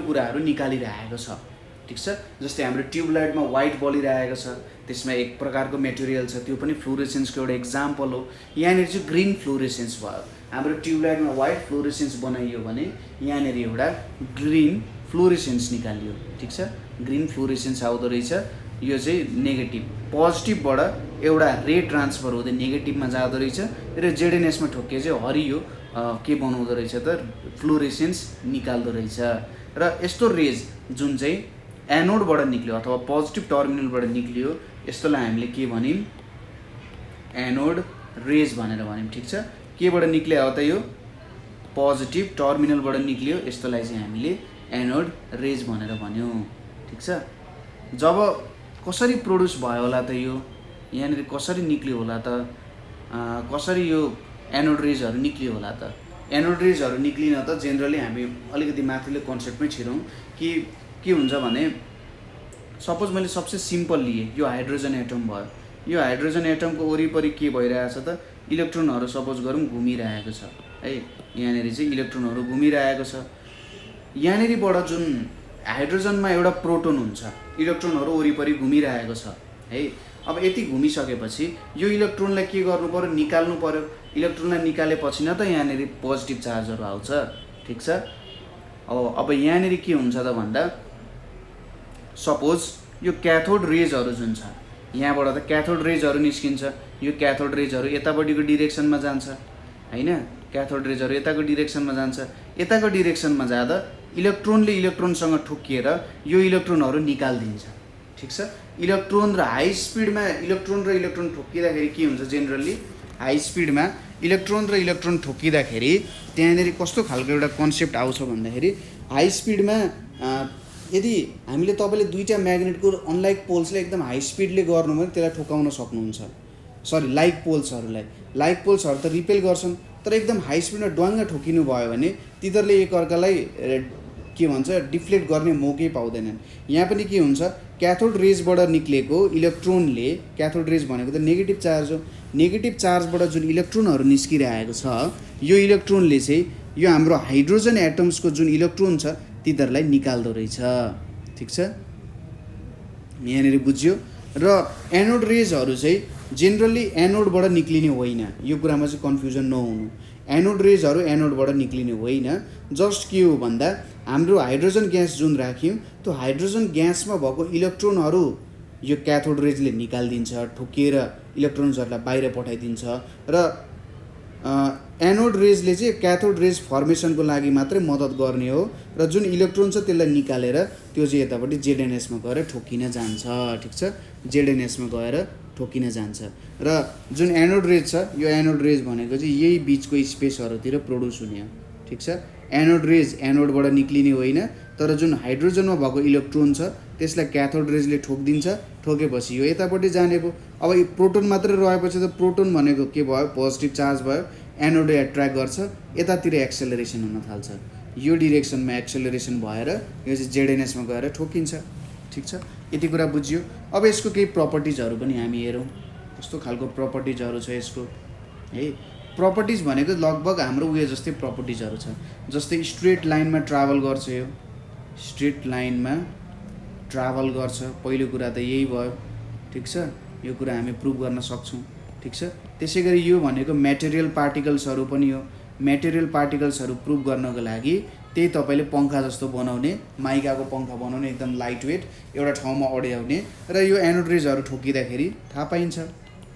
कुराहरू निकालिरहेको छ, ठिक छ। जस्तै हाम्रो ट्युबलाइटमा व्हाइट बलिरहेको छ, त्यसमा एक प्रकारको मेटेरियल छ, त्यो पनि फ्लोरेसेन्सको एउटा एक्जाम्पल हो। यहाँनिर चाहिँ ग्रिन फ्लोरेसेन्स भयो। हाम्रो ट्युबलाइटमा व्हाइट फ्लोरेसेन्स बनाइयो भने यहाँनिर एउटा ग्रिन फ्लोरेसेन्स निकालियो, ठिक छ। ग्रिन फ्लोरेसेन्स आउँदो रहेछ। यो चाहिँ नेगेटिभ, पोजिटिभबाट एउटा रे ट्रान्सफर हुँदै नेगेटिभमा जाँदो रहेछ र जेडएनएसमा ठोके चाहिँ हरियो के बनाउँदो रहेछ त फ्लोरेसेन्स निकाल्दो रहेछ। र यस्तो रेज जुन चाहिँ एनोडबाट निक्ल्यो अथवा पोजिटिभ टर्मिनलबाट निक्लियो, यस्तोलाई हामीले के भन्यौँ, एनोड रेज भनेर भन्यौँ, ठिक छ। केबाट निक्लियो हो त यो पोजिटिभ टर्मिनलबाट निक्लियो, यस्तोलाई चाहिँ हामीले एनोड रेज भनेर भन्यौँ, ठिक छ। जब कसरी प्रोड्युस भयो होला त यो, यहाँनिर कसरी निक्लियो होला त, कसरी यो एनोड रेजहरू निक्लियो होला त। एनोड रेजहरू निक्लिन त जेनरली हामी अलिकति माथिल्लो कन्सेप्टमै छिरौँ कि के हुन्छ भने सपोज मैले सबसे सिम्पल लिएँ, यो हाइड्रोजन एटम भयो। यो हाइड्रोजन एटमको वरिपरि के भइरहेछ त इलेक्ट्रोनहरू सपोज गरौँ घुमिरहेको छ है। यहाँनिर चाहिँ इलेक्ट्रोनहरू घुमिरहेको छ। यहाँनिरबाट जुन हाइड्रोजनमा एउटा प्रोटोन हुन्छ, इलेक्ट्रोनहरू वरिपरि घुमिरहेको छ है। अब यति घुमिसकेपछि यो इलेक्ट्रोनलाई के गर्नु पर्यो, निकाल्नु पर्यो। इलेक्ट्रोनलाई निकालेपछि न त यहाँनिर पोजिटिभ चार्जहरू आउँछ, ठिक छ। अब यहाँनिर के हुन्छ त भन्दा सपोज यो क्याथोड रेजहरू जुन छ, यहाँबाट त क्याथोड रेजहरू निस्किन्छ। यो क्याथोड रेजहरू यतापट्टिको डिरेक्सनमा जान्छ हैन, क्याथोड रेजहरू यताको डिरेक्सनमा जान्छ। यताको डिरेक्सनमा जाँदा इलेक्ट्रोनले इलेक्ट्रोनसँग ठोकिएर यो इलेक्ट्रोनहरू निकालिदिन्छ, ठिक छ। इलेक्ट्रोन र हाई स्पिडमा इलेक्ट्रोन र इलेक्ट्रोन ठोकिँदाखेरि के हुन्छ, जेनरली हाई स्पिडमा इलेक्ट्रोन र इलेक्ट्रोन ठोकिँदाखेरि त्यहाँनिर कस्तो खालको एउटा कन्सेप्ट आउँछ भन्दाखेरि हाई स्पिडमा यदि हामीले तपाईँले दुईवटा म्याग्नेटको अनलाइक पोल्सले एकदम हाई स्पिडले गर्नु भने त्यसलाई ठोकाउन सक्नुहुन्छ। सरी, लाइक पोल्सहरू त रिपेल गर्छन्, तर एकदम हाई स्पिडमा ड्वाङ्ग ठोकिनु भयो भने तिनीहरूले एकअर्कालाई के भन्छ डिफ्लेक्ट गर्ने मौकै पाउँदैनन्। यहाँ पनि के हुन्छ, क्याथोड रेजबाट निक्लेको इलेक्ट्रोनले, क्याथोड रेज भनेको त नेगेटिभ चार्ज हो, नेगेटिभ चार्जबाट जुन इलेक्ट्रोनहरू निस्किरहेको छ यो इलेक्ट्रोनले चाहिँ यो हाम्रो हाइड्रोजन एटम्सको जुन इलेक्ट्रोन छ तिनीहरूलाई निकाल्दो रहेछ, ठिक छ। यहाँनिर बुझ्यो। र एनोड रेजहरू चाहिँ जेनरली एनोडबाट निक्लिने होइन, यो कुरामा चाहिँ कन्फ्युजन नहुनु। एनोड रेजहरू एनोडबाट निक्लिने होइन। जस्ट के हो भन्दा हाम्रो हाइड्रोजन ग्यास जुन राख्यौँ त्यो हाइड्रोजन ग्यासमा भएको इलेक्ट्रोनहरू यो क्याथोड रेजले निकालिदिन्छ, ठोकिएर इलेक्ट्रोन्सहरूलाई बाहिर पठाइदिन्छ। र एनोड रेजले चाहिँ क्याथोड रेज फर्मेसनको लागि मात्रै मद्दत गर्ने हो, र जुन इलेक्ट्रोन छ त्यसलाई निकालेर त्यो चाहिँ यतापट्टि जेडएनएसमा गएर ठोकिन जान्छ, ठिक छ। जेडएनएसमा गएर ठोकिन जान्छ। र जुन एनोड रेज छ यो एनोड रेज भनेको चाहिँ यही बिचको स्पेसहरूतिर प्रड्युस हुने हो, ठिक छ। एनोड रेज एनोडबाट निक्लिने होइन, तर जुन हाइड्रोजनमा भएको इलेक्ट्रोन छ त्यसलाई क्याथोड रेजले ठोकिदिन्छ, ठोकेपछि यो यतापट्टि जाने भयो। अब यो प्रोटोन मात्रै रहेपछि त प्रोटोन भनेको के भयो, पोजिटिभ चार्ज भयो, एनोडले एट्र्याक्ट गर्छ, यतातिर एक्सेलरेसन हुन थाल्छ, यो डिरेक्सनमा एक्सेलरेसन भएर यो चाहिँ जेडएनएसमा गएर ठोकिन्छ, ठिक छ। यति कुरा बुझ्यो। अब यसको केही प्रपर्टिजहरू पनि हामी हेरौँ, कस्तो खालको प्रपर्टिजहरू छ यसको है। प्रपर्टिज भनेको लगभग हाम्रो उयो जस्तै प्रपर्टिजहरू छ, जस्तै स्ट्रेट लाइनमा ट्राभल गर्छ, यो स्ट्रेट लाइनमा ट्राभल गर्छ, पहिलो कुरा त यही भयो, ठिक छ। यो कुरा हामी प्रुभ गर्न सक्छौँ, ठिक छ। त्यसै गरी यो भनेको मेटेरियल पार्टिकल्सहरू पनि हो। मेटेरियल पार्टिकल्सहरू प्रुभ गर्नको लागि त्यही तपाईँले पङ्खा जस्तो बनाउने, माइकाको पङ्खा बनाउने, एकदम लाइट वेट, एउटा ठाउँमा अड्याउने, र यो एनोड रेजहरू ठोकिँदाखेरि थाहा पाइन्छ,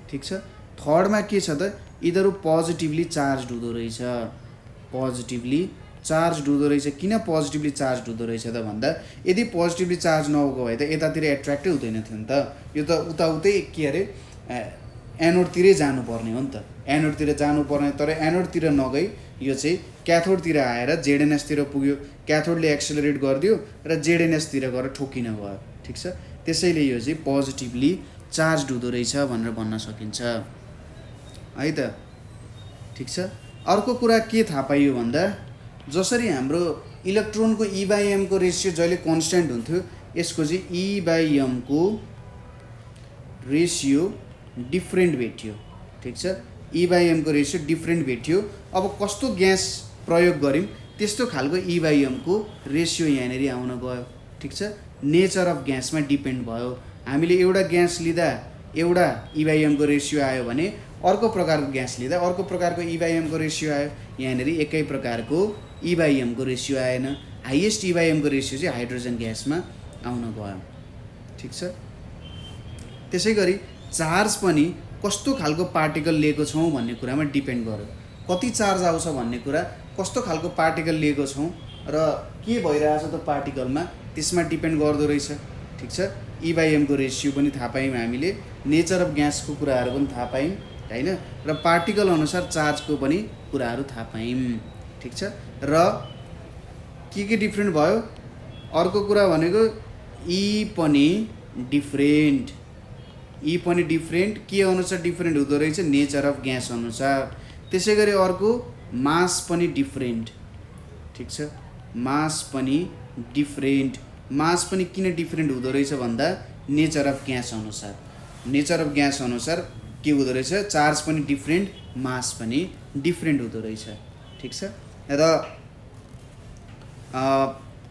ठिक छ। थर्डमा के छ त, यिनीहरू पोजिटिभली चार्ज हुँदो रहेछ, पोजिटिभली चार्ज हुँदो रहेछ। किन पोजिटिभली चार्ज हुँदो रहेछ त भन्दा यदि पोजिटिभली चार्ज नहुएको भए त यतातिर एट्र्याक्टै हुँदैन थियो नि त, यो त उताउतै के अरे एनोडतिरै जानुपर्ने हो नि त, एनोडतिर जानुपर्ने, तर एनोडतिर नगई यो चाहिँ क्याथोडतिर आएर जेडएनएसतिर पुग्यो, क्याथोडले एक्सेलरेट गरिदियो र जेडएनएसतिर गएर ठोकिन भयो, ठिक छ। त्यसैले यो चाहिँ पोजिटिभली चार्ज हुँदो रहेछ भनेर भन्न सकिन्छ है त, ठिक छ। अर्को कुरा के थाहा पाइयो भन्दा जसरी हाम्रो इलेक्ट्रोनको E/m को रेसियो जहिले कन्स्ट्यान्ट हुन्थ्यो, यसको चाहिँ E/m को रेसियो डिफ्रेन्ट भेटियो, ठिक छ। E/m को रेसियो डिफ्रेन्ट भेटियो। अब कस्तो ग्यास प्रयोग गऱ्यौँ त्यस्तो खालको E/m को रेसियो यहाँनिर आउन गयो, ठिक छ। नेचर अफ ग्यासमा डिपेन्ड भयो। हामीले एउटा ग्यास लिँदा एउटा E/m को रेसियो आयो भने अर्को प्रकारको ग्यास लिँदा अर्को प्रकारको E/m को रेसियो आयो। यहाँनिर एकै प्रकारको E/m को रेसियो आएन। हाइएस्ट E/m को रेसियो चाहिँ हाइड्रोजन ग्यासमा आउन गयो, ठिक छ। त्यसै गरी चार्ज पनि कस्तो खालको पार्टिकल लिएको छौँ भन्ने कुरामा डिपेन्ड गर्यो। कति चार्ज आउँछ भन्ने कुरा, कस्तो खालको पार्टिकल लिएको छौँ र के भइरहेछ त पार्टिकलमा, त्यसमा डिपेन्ड गर्दो रहेछ, ठिक छ। E/m को रेसियो पनि थाहा पायौँ हामीले, नेचर अफ ग्यासको कुराहरू पनि थाहा पायौँ हैन, र पार्टिकल अनुसार चार्जको पनि कुराहरू थाहा पायौँ, ठिक छ। र के डिफ्रेन्ट भयो, अर्को कुरा भनेको E पनि डिफ्रेन्ट, E पनि डिफ्रेन्ट, के अनुसार डिफ्रेन्ट हुँदो रहेछ, नेचर अफ ग्यास अनुसार। त्यसै गरी अर्को मास पनि डिफ्रेन्ट, ठिक छ। मास पनि डिफ्रेन्ट, मास पनि किन डिफ्रेन्ट हुँदो रहेछ भन्दा नेचर अफ ग्यास अनुसार। नेचर अफ ग्यास अनुसार के हुँदो रहेछ, चार्ज पनि डिफ्रेन्ट, मास पनि डिफ्रेन्ट हुँदो रहेछ, ठिक छ। र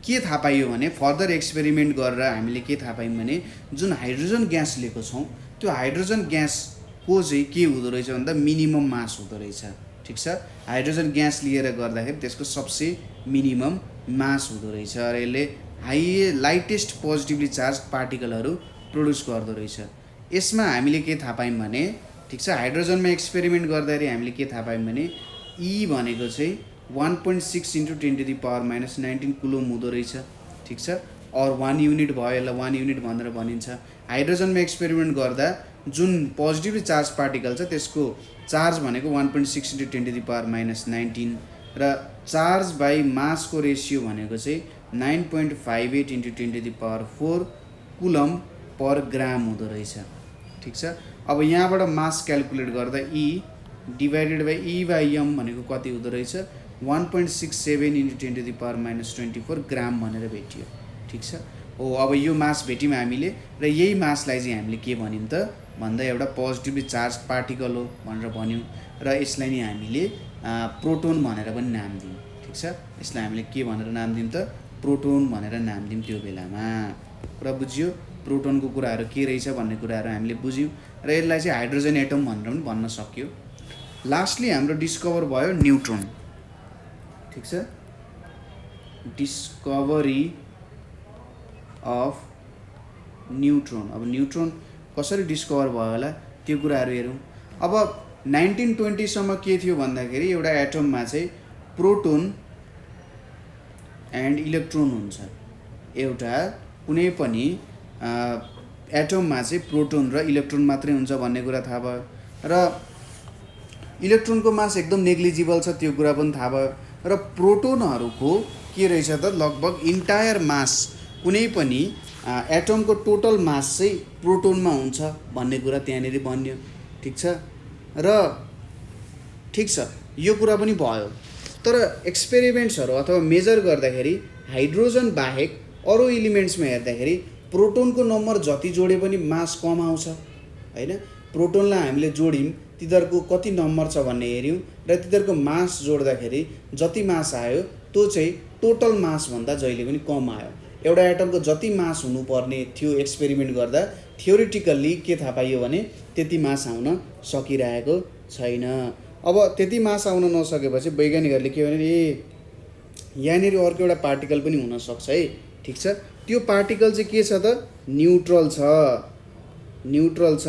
के थाहा पाइयो भने फर्दर एक्सपेरिमेन्ट गरेर हामीले के थाहा पायौँ भने जुन हाइड्रोजन ग्यास लिएको छौँ त्यो हाइड्रोजन ग्यासको चाहिँ के हुँदो रहेछ भन्दा मिनिमम मास हुँदो रहेछ। ठिक छ, हाइड्रोजन ग्यास लिएर गर्दाखेरि त्यसको सबसे मिनिमम मास हुँदो रहेछ र यसले लाइटेस्ट पोजिटिभली चार्ज पार्टिकलहरू प्रोड्युस गर्दो रहेछ। यसमा हामीले के थाहा पायौँ भने, ठिक छ, हाइड्रोजनमा एक्सपेरिमेन्ट गर्दाखेरि हामीले के थाहा पायौँ भने ई भनेको चाहिँ 1.6 × 10⁻⁻19 कुलोम हुँदो रहेछ। ठिक छ, और 1 युनिट भयो, यसलाई 1 युनिट भनेर भनिन्छ। हाइड्रोजनमा एक्सपेरिमेन्ट गर्दा जुन पोजिटिभली चार्ज पार्टिकल छ त्यसको चार्ज भनेको 1.6 × 10⁻⁻19 र चार्ज बाई मासको रेसियो भनेको चाहिँ 9.58 × 10⁴ कुलम पर ग्राम हुँदो रहेछ। ठिक छ, अब यहाँबाट मास क्यालकुलेट गर्दा e divided by e by m भनेको कति हुँदो रहेछ 1.67 × 10⁻24 ग्राम भनेर भेटियो। ठिक छ, हो अब यो मास भेट्यौँ हामीले र यही मासलाई चाहिँ हामीले के भन्यौँ त भन्दा एउटा पोजिटिभली चार्ज पार्टिकल हो भनेर भन्यौँ र यसलाई नै हामीले प्रोटोन भनेर पनि नाम दियौँ। ठिक छ, यसलाई हामीले के भनेर नाम दियौँ त प्रोटोन भनेर नाम दियौँ। त्यो बेलामा कुरा बुझियो, प्रोटोनको कुराहरू के रहेछ भन्ने कुराहरू हामीले बुझ्यौँ र यसलाई चाहिँ हाइड्रोजन एटम भनेर पनि भन्न सक्यो। लास्टली हाम्रो डिस्कभर भयो न्युट्रोन। ठिक छ, डिस्कभरी अफ न्युट्रोन। अब न्युट्रोन कसरी डिस्कभर भयो होला त्यो कुराहरू हेरौँ। अब 1920 सम्म के थियो भन्दाखेरि एउटा एटममा चाहिँ प्रोटोन एन्ड इलेक्ट्रोन हुन्छ। एउटा कुनै पनि एटममा चाहिँ प्रोटोन र इलेक्ट्रोन मात्रै हुन्छ भन्ने कुरा थाहा भयो र इलेक्ट्रोनको मास एकदम नेग्लिजिबल छ त्यो कुरा पनि थाहा भयो र प्रोटोनहरूको के रहेछ त लगभग इन्टायर मास कुनै पनि एटमको टोटल मास चाहिँ प्रोटोनमा हुन्छ भन्ने कुरा त्यहाँनिर बन्यो। ठिक छ, र ठिक छ यो कुरा पनि भयो, तर एक्सपेरिमेन्ट्सहरू अथवा मेजर गर्दाखेरि हाइड्रोजन बाहेक अरू एलिमेन्ट्समा हेर्दाखेरि प्रोटोनको नम्बर जति जोडे पनि मास कम आउँछ होइन। प्रोटोनलाई हामीले जोड्यौँ, तिनीहरूको कति नम्बर छ भन्ने हेऱ्यौँ र तिनीहरूको मास जोड्दाखेरि जति मास आयो त्यो चाहिँ टोटल मासभन्दा जहिले पनि कम आयो। एउटा एटमको जति मास हुनुपर्ने थियो एक्सपेरिमेन्ट गर्दा थ्योरिटिकल्ली के थाहा पाइयो भने त्यति मास आउन सकिरहेको छैन। अब त्यति मास आउन नसकेपछि वैज्ञानिकहरूले के भने यहाँनिर अर्को एउटा पार्टिकल पनि हुनसक्छ है। ठिक छ, त्यो पार्टिकल चाहिँ के छ त न्युट्रल छ। न्युट्रल छ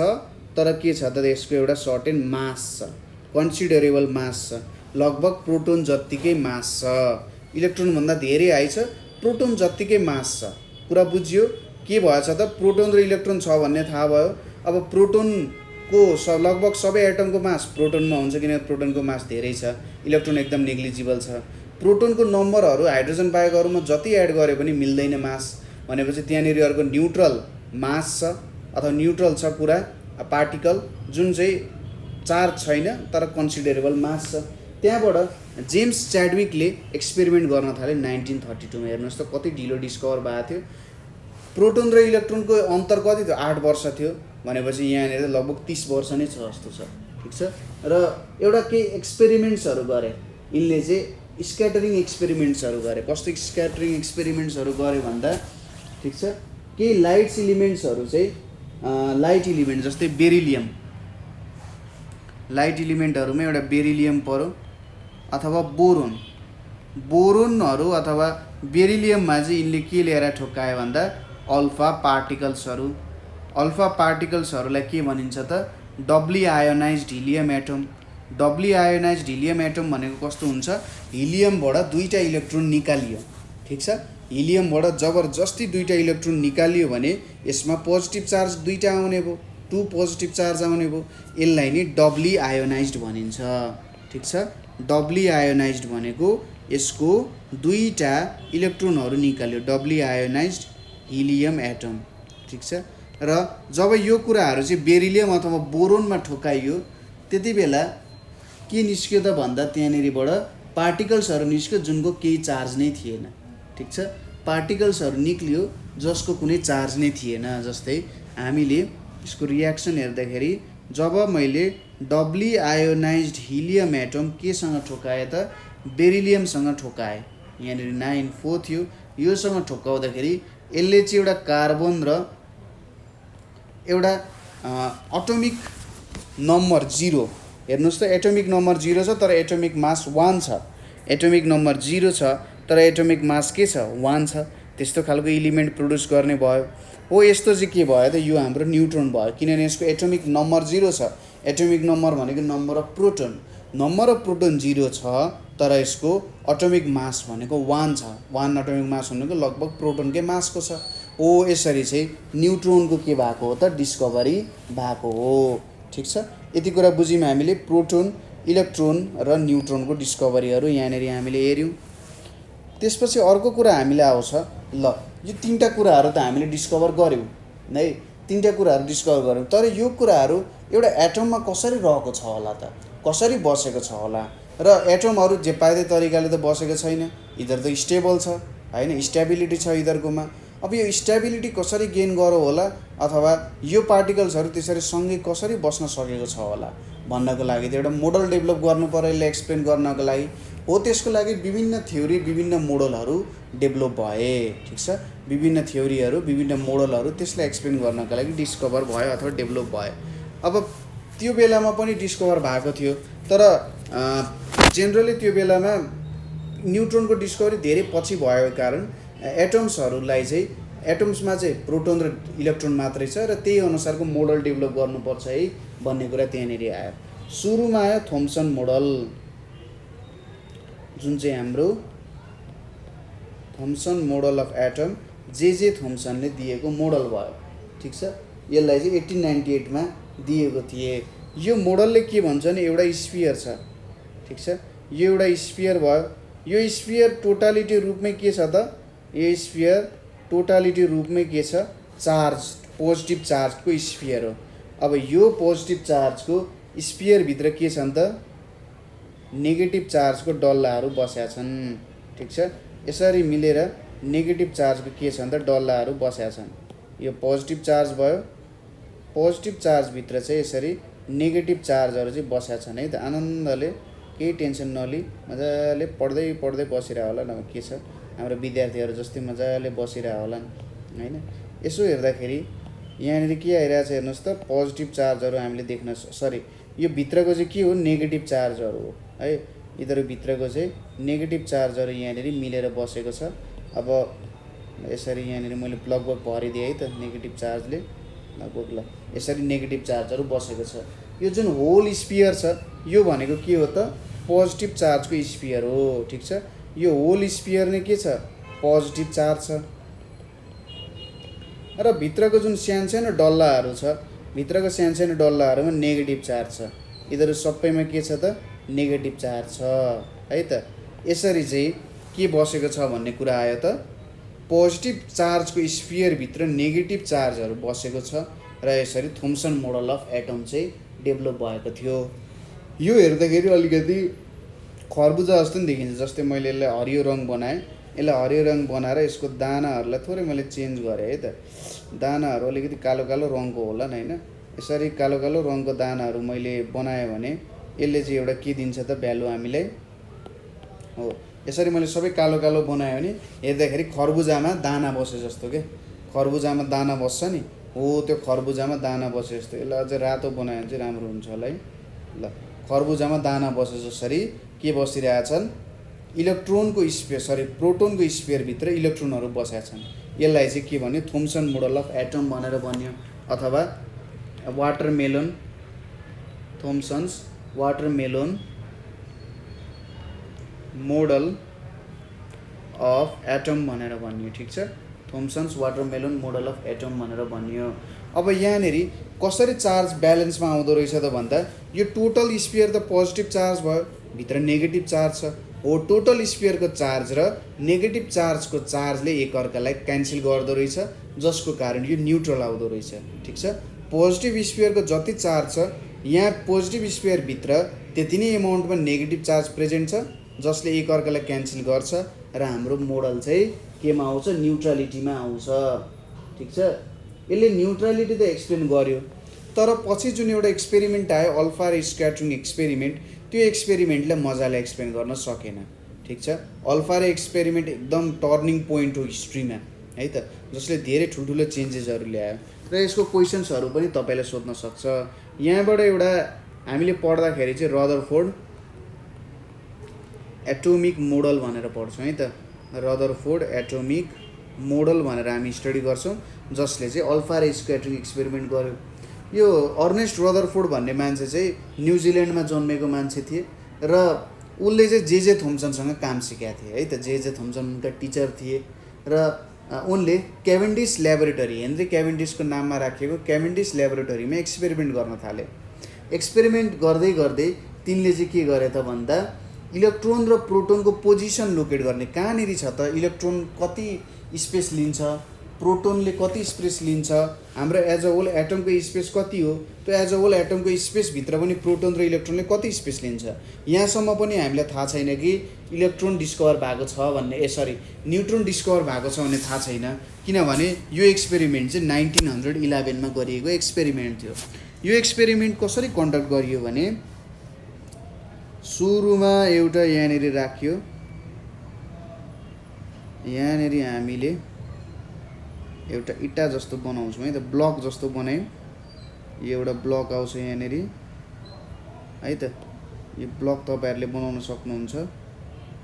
तर के छ त यसको एउटा सर्टेन मास छ, कन्सिडरेबल मास छ, लगभग प्रोटोन जत्तिकै मास छ, इलेक्ट्रोनभन्दा धेरै हाई छ, प्रोटोन जत्तिकै मास छ। कुरा बुझियो के भएछ त प्रोटोन र इलेक्ट्रोन छ भन्ने थाहा भयो। अब प्रोटोनको लगभग सबै एटमको मास प्रोटोनमा हुन्छ किनभने प्रोटोनको मास धेरै छ, इलेक्ट्रोन एकदम नेग्लिजिबल छ। प्रोटोनको नम्बरहरू हाइड्रोजन बाहेक अरूमा जति एड गरे पनि मिल्दैन मास भनेपछि त्यहाँनिर अर्को न्युट्रल मास छ अथवा न्युट्रल छ पुरा पार्टिकल जुन चाहिँ चार्ज छैन तर कन्सिडरेबल मास छ। त्यहाँबाट जेम्स च्याडविकले एक्सपेरिमेन्ट गर्न थाले 1932 मा। हेर्नुहोस् त कति ढिलो डिस्कभर भएको थियो। प्रोटोन र इलेक्ट्रोनको अन्तर कति थियो 8 वर्ष थियो भनेपछि यहाँनिर लगभग 30 वर्ष नै छ जस्तो छ। ठिक छ, र एउटा केही एक्सपेरिमेन्ट्सहरू गरे यिनले चाहिँ स्क्याटरिङ एक्सपेरिमेन्ट्सहरू गरे। कस्तो स्क्याटरिङ एक्सपेरिमेन्ट्सहरू गरे भन्दा ठिक छ केही लाइट्स इलिमेन्ट्सहरू चाहिँ लाइट इलिमेन्ट जस्तै बेरिलियम, लाइट इलिमेन्टहरूमा एउटा बेरिलियम पर्यो अथवा बोरोन, बोरोनहरू अथवा बेरिलियममा चाहिँ यिनले के ल्याएर ठोक्कायो भन्दा अल्फा पार्टिकल्सहरू। अल्फा पार्टिकल्सहरूलाई के भनिन्छ त doubly ionised helium atom. Doubly ionised helium atom भनेको कस्तो हुन्छ, हिलियमबाट दुईवटा इलेक्ट्रोन निकालियो। ठिक छ, हिलियमबाट जबरजस्ती दुईवटा इलेक्ट्रोन निकालियो भने यसमा पोजिटिभ चार्ज दुईवटा आउने भयो, 2 पोजिटिभ चार्ज आउने भयो। यसलाई नै डब्ली आयोनाइज्ड भनिन्छ। ठिक छ, डब्ली आयोनाइज्ड भनेको यसको दुईवटा इलेक्ट्रोनहरू निकाल्यो, डब्ली आयोनाइज्ड हिलियम एटम। ठिक छ, र जब यो कुराहरू चाहिँ बेरिलियम अथवा बोरोनमा ठोकाइयो त्यति बेला के निस्क्यो त भन्दा त्यहाँनिरबाट पार्टिकल्सहरू निस्क्यो जुनको केही चार्ज नै थिएन। ठिक छ, पार्टिकल्सहरू निक्लियो जसको कुनै चार्ज नै थिएन। जस्तै हामीले यसको रियाक्सन हेर्दाखेरि जब मैले डब्ली आयोनाइज्ड हिलियम एटम केसँग ठोकाएँ त बेरिलियमसँग ठोकाएँ, यहाँनिर 9.4 थियो, योसँग ठोक्काउँदाखेरि यसले चाहिँ एउटा कार्बन र एउटा एटोमिक नम्बर 0, हेर्नुहोस् त एटोमिक नम्बर 0 छ तर एटोमिक मास 1 छ, एटोमिक नम्बर 0 छ तर एटोमिक मास के छ 1 छ, त्यस्तो खालको इलिमेन्ट प्रड्युस गर्ने भयो हो। यस्तो चाहिँ के भयो त यो हाम्रो न्युट्रोन भयो, किनभने यसको एटोमिक नम्बर 0 छ। एटोमिक नम्बर भनेको number of proton, number of proton 0 छ तर यसको एटोमिक मास भनेको 1 छ। 1 एटोमिक मास भनेको लगभग प्रोटोनकै मासको छ हो। यसरी चाहिँ न्युट्रोनको के भएको हो त डिस्कभरी भएको हो। ठिक छ, यति कुरा बुझ्यौँ हामीले प्रोटोन, इलेक्ट्रोन र न्युट्रोनको डिस्कभरीहरू यहाँनिर हामीले हेऱ्यौँ। त्यसपछि अर्को कुरा हामीले आउँछ, ल यो तीनटा कुराहरू त हामीले डिस्कभर गऱ्यौँ है, तीनटा कुराहरू डिस्कभर गऱ्यौँ, तर यो कुराहरू एउटा एटममा कसरी रहेको छ होला त, कसरी बसेको छ होला। र एटमहरू जे पाए तरिकाले त बसेको छैन, इधर त स्टेबल छ होइन, स्टेबिलिटी छ इधरकोमा। अब यो स्टेबिलिटी कसरी गेन गरौँ होला, अथवा यो पार्टिकल्सहरू त्यसरी सँगै कसरी बस्न सकेको छ होला भन्नको लागि त एउटा मोडल डेभलप गर्नु पर्यो यसले एक्सप्लेन गर्नको लागि हो। त्यसको लागि विभिन्न थ्योरी, विभिन्न मोडलहरू डेभलप भए। ठिक छ, विभिन्न थ्योरीहरू, विभिन्न मोडलहरू त्यसलाई एक्सप्लेन गर्नको लागि डिस्कभर भयो अथवा डेभलप भयो। अब त्यो बेलामा पनि डिस्कभर भएको थियो, तर जेनरली त्यो बेलामा न्युट्रोनको डिस्कभरी धेरै पछि भएको कारण एटम्सहरूलाई चाहिँ, एटम्समा चाहिँ प्रोटोन र इलेक्ट्रोन मात्रै छ र त्यही अनुसारको मोडल डेभलप गर्नुपर्छ है भन्ने कुरा त्यहाँनिर आयो। सुरुमा आयो थोम्सन मोडल, जुन चाहिँ हाम्रो थोम्सन मोडल अफ एटम जे थोम्सनले दिएको मोडल भयो। ठिक छ, यसलाई चाहिँ 1898 मा दिएको थिए। यो मोडलले के भन्छ भने एउटा स्फियर छ। ठिक छ, यो एउटा स्फियर भयो। यो स्फियर टोटालिटी रूपमै के छ त, यो स्फियर टोटालिटी रूपमै के छ, चार्ज, पोजिटिभ चार्जको स्फियर हो। अब यो पोजिटिभ चार्जको स्फियरभित्र के छन् त, नेगेटिभ चार्जको डल्लाहरू बसेका छन्। ठिक छ, यसरी मिलेर नेगेटिभ चार्जको के छन् त डल्लाहरू बसेका छन्। यो पोजिटिभ चार्ज भयो, पोजिटिभ चार्जभित्र चाहिँ यसरी नेगेटिभ चार्जहरू चाहिँ बसेका छन् है त। आनन्दले केही टेन्सन नलि मजाले पढ्दै पढ्दै बसिरह होला, नभए के छ हाम्रो विद्यार्थीहरू जस्तै मजाले बसिरह होलान् होइन। यसो हेर्दाखेरि यहाँनिर के आइरहेछ हेर्नुहोस् त, पोजिटिभ चार्जहरू हामीले देख्न, सरी यो भित्रको चाहिँ के हो, नेगेटिभ चार्जहरू हो है। यिनीहरू भित्रको चाहिँ नेगेटिभ चार्जहरू यहाँनिर मिलेर बसेको छ। अब यसरी यहाँनिर मैले लगभग भरिदिएँ है त नेगेटिभ चार्जले, लगभग ल यसरी नेगेटिभ चार्जहरू बसेको छ। यो जुन होल स्फियर छ यो भनेको के हो त, पोजिटिभ चार्जको स्फियर हो। ठिक छ, यो होल स्फियर नै के छ, पोजिटिभ चार्ज छ। र भित्रको जुन सानो डल्लाहरू छ, भित्रको सानो डल्लाहरूमा नेगेटिभ चार्ज छ। यिनीहरू सबैमा के छ त, नेगेटिभ चार्ज छ है त। यसरी चाहिँ के बसेको छ भन्ने कुरा आयो त, पोजिटिभ चार्जको स्फियरभित्र नेगेटिभ चार्जहरू बसेको छ र यसरी थोम्सन मोडल अफ एटम चाहिँ डेभलप भएको थियो। यो हेर्दाखेरि अलिकति खरबुजा जस्तो नि देखिन्छ। जस्तै मैले यसलाई हरियो रङ बनाएँ, यसलाई हरियो रङ बनाएर यसको दानाहरूलाई थोरै मैले चेन्ज गरेँ है त। दानाहरू अलिकति कालो कालो रङको होलान् होइन। यसरी कालो कालो रङको दानाहरू मैले बनाएँ भने यसले चाहिँ एउटा के दिन्छ त भ्यालु हामीलाई हो। यसरी मैले सबै कालो कालो बनाएँ भने हेर्दाखेरि खरबुजामा दाना बसे जस्तो के, खरबुजामा दाना बस्छ नि हो, त्यो खरबुजामा दाना बसे जस्तो। यसलाई अझै रातो बनायो भने चाहिँ राम्रो हुन्छ होला है। ल खरबुजामा दाना बसे जसरी के बसिरहेछन्, इलेक्ट्रोनको स्फियर, सरी प्रोटोनको स्फियरभित्र इलेक्ट्रोनहरू बसेका छन्। यसलाई चाहिँ के भन्यो, थोम्सन मोडल अफ एटम भनेर भन्यो, अथवा वाटरमेलोन, थोम्सन्स वाटरमेलोन मोडल अफ एटम भनेर भनियो। ठिक छ, थोम्सन्स वाटरमेलोन मोडल अफ एटम भनेर भनियो। अब यहाँनिर कसरी चार्ज ब्यालेन्समा आउँदो रहेछ त भन्दा, यो टोटल स्फियर त पोजिटिभ चार्ज भयो, भित्र नेगेटिभ चार्ज छ हो। टोटल स्फियरको चार्ज र नेगेटिभ चार्जको चार्जले एकअर्कालाई क्यान्सल गर्दो रहेछ, जसको कारण यो न्युट्रल आउँदो रहेछ। ठिक छ, पोजिटिभ स्फियरको जति चार्ज छ यहाँ पोजिटिभ स्फियरभित्र त्यति नै एमाउन्टमा नेगेटिभ चार्ज प्रेजेन्ट छ, जसले एकअर्कालाई क्यान्सल गर्छ र हाम्रो मोडल चाहिँ केमा आउँछ, न्युट्रालिटीमा आउँछ। ठिक छ, यसले न्युट्रालिटी त एक्सप्लेन गर्यो, तर पछि जुन एउटा एक्सपेरिमेन्ट आयो अल्फा रे स्क्याटरिङ एक्सपेरिमेन्ट, त्यो एक्सपेरिमेन्टले मजाले एक्सप्लेन गर्न सकेन। ठिक छ, अल्फा रे एक्सपेरिमेन्ट एकदम टर्निङ पोइन्ट हो हिस्ट्रीमा है त, जसले धेरै ठुल्ठुलो चेन्जेसहरू ल्यायो। र यसको क्वेसन्सहरू पनि तपाईँले सोध्न सक्छ। यहाँबाट एउटा हामीले पढ्दाखेरि चाहिँ रदरफोर्ड एटोमिक मोडल भनेर पढ्छौँ है त। रदरफोर्ड एटोमिक मोडल भनेर हामी स्टडी गर्छौँ, जसले चाहिँ अल्फा रे स्क्याटरिङ एक्सपेरिमेन्ट गर्यो। यो अर्नेस्ट रदरफोर्ड भन्ने मान्छे चाहिँ न्युजिल्यान्डमा जन्मेको मान्छे थिए र उसले चाहिँ जे थोम्सनसँग काम सिकाएको थिए है त। जे थोम्सन उनका टिचर थिए र उनले क्याभेन्डिस ल्याबोरेटरी, हेनरी क्याभेन्डिसको नाममा राखिएको क्याभेन्डिस ल्याबोरेटरीमा एक्सपेरिमेन्ट गर्न थाले। एक्सपेरिमेन्ट गर्दै गर्दै तिनले चाहिँ के गरे त भन्दा इलेक्ट्रोन र प्रोटोनको पोजिसन लोकेट गर्ने, कहाँनिर छ त इलेक्ट्रोन कति स्पेस लिन्छ, प्रोटोनले कति स्पेस लिन्छ, हाम्रो एज अ होल एटमको स्पेस कति हो, त्यो एज अ होल एटमको स्पेसभित्र पनि प्रोटोन र इलेक्ट्रोनले कति स्पेस लिन्छ। यहाँसम्म पनि हामीलाई थाहा छैन कि इलेक्ट्रोन डिस्कभर भएको छ भन्ने, न्युट्रोन डिस्कभर भएको छ भन्ने थाहा छैन, किनभने यो एक्सपेरिमेन्ट चाहिँ 1911मा गरिएको एक्सपेरिमेन्ट थियो। यो एक्सपेरिमेन्ट कसरी कन्डक्ट गरियो भने सुरुमा एउटा यहाँनिर राखियो, यहाँनिर हामीले एउटा इटा जस्तो बनाउँछौँ है त, ब्लक जस्तो बनायौँ। यो एउटा ब्लक आउँछ यहाँनिर है त, यो ब्लक तपाईँहरूले बनाउन सक्नुहुन्छ।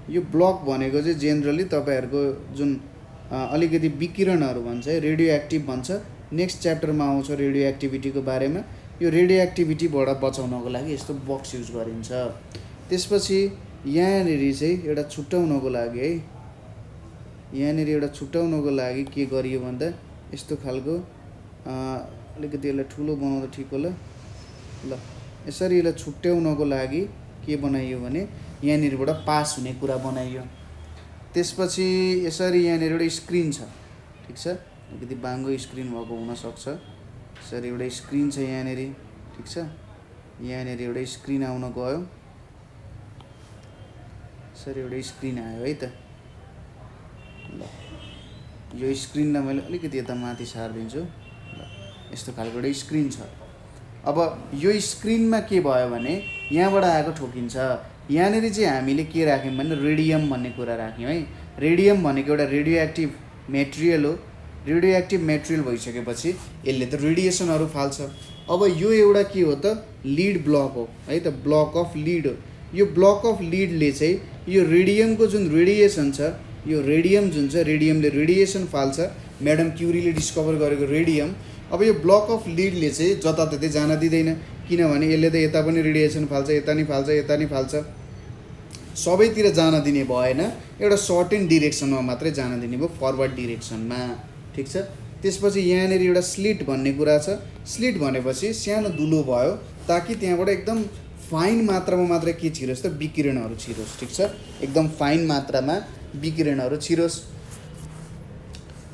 यो ब्लक भनेको चाहिँ जेनरली तपाईँहरूको जुन अलिकति विकिरणहरू भन्छ है, रेडियो एक्टिभ भन्छ, नेक्स्ट च्याप्टरमा आउँछ रेडियो एक्टिभिटीको बारेमा। यो रेडियो एक्टिभिटीबाट बचाउनको लागि यस्तो बक्स युज गरिन्छ। त्यसपछि यहाँनिर चाहिँ एउटा छुट्याउनको लागि है, यहाँनिर एउटा छुट्याउनको लागि के गरियो भन्दा यस्तो खालको अलिकति यसलाई ठुलो बनाउँदा ठिक होला। ल यसरी यसलाई छुट्याउनको लागि के बनाइयो भने यहाँनिरबाट पास हुने कुरा बनाइयो। त्यसपछि यसरी यहाँनिर एउटा स्क्रिन छ, ठिक छ, अलिकति बाङ्गो स्क्रिन भएको हुनसक्छ। यसरी एउटा स्क्रिन छ यहाँनिर, ठिक छ, यहाँनिर एउटा स्क्रिन आउन गयो, यसरी एउटा स्क्रिन आयो है त। ल यो स्क्रिनलाई मैले अलिकति यता माथि सारिदिन्छु। ल यस्तो खालको एउटा स्क्रिन छ। अब यो स्क्रिनमा के भयो भने यहाँबाट आएको ठोकिन्छ। यहाँनिर चाहिँ हामीले के राख्यौँ भने रेडियम भन्ने कुरा राख्यौँ है। रेडियम भनेको एउटा रेडियो एक्टिभ मेटेरियल हो। रेडियो एक्टिभ मेटेरियल भइसकेपछि यसले त रेडिएसनहरू फाल्छ। अब यो एउटा के हो त, लिड ब्लक हो है त, ब्लक अफ लिड हो। यो ब्लक अफ लिडले चाहिँ यो रेडियमको जुन रेडिएसन छ, यो रेडियम जुन छ, रेडियमले रेडिएसन फाल्छ, म्याडम क्युरीले डिस्कभर गरेको रेडियम। अब यो ब्लक अफ लिडले चाहिँ जताततै जान दिँदैन, किनभने यसले त यता पनि रेडिएसन फाल्छ, यता नि फाल्छ, यता नि फाल्छ, सबैतिर जान दिने भएन, एउटा सर्टेन डिरेक्सनमा मात्रै जान दिने भयो, फरवर्ड डिरेक्सनमा, ठिक छ। त्यसपछि यहाँनिर एउटा स्लिट भन्ने कुरा छ। स्लिट भनेपछि सानो दुलो भयो, ताकि त्यहाँबाट एकदम फाइन मात्रामा मात्रै के छिरोस् त, विकिरणहरू छिरोस्, ठिक छ, एकदम फाइन मात्रामा विकिरणहरू छिरोस्।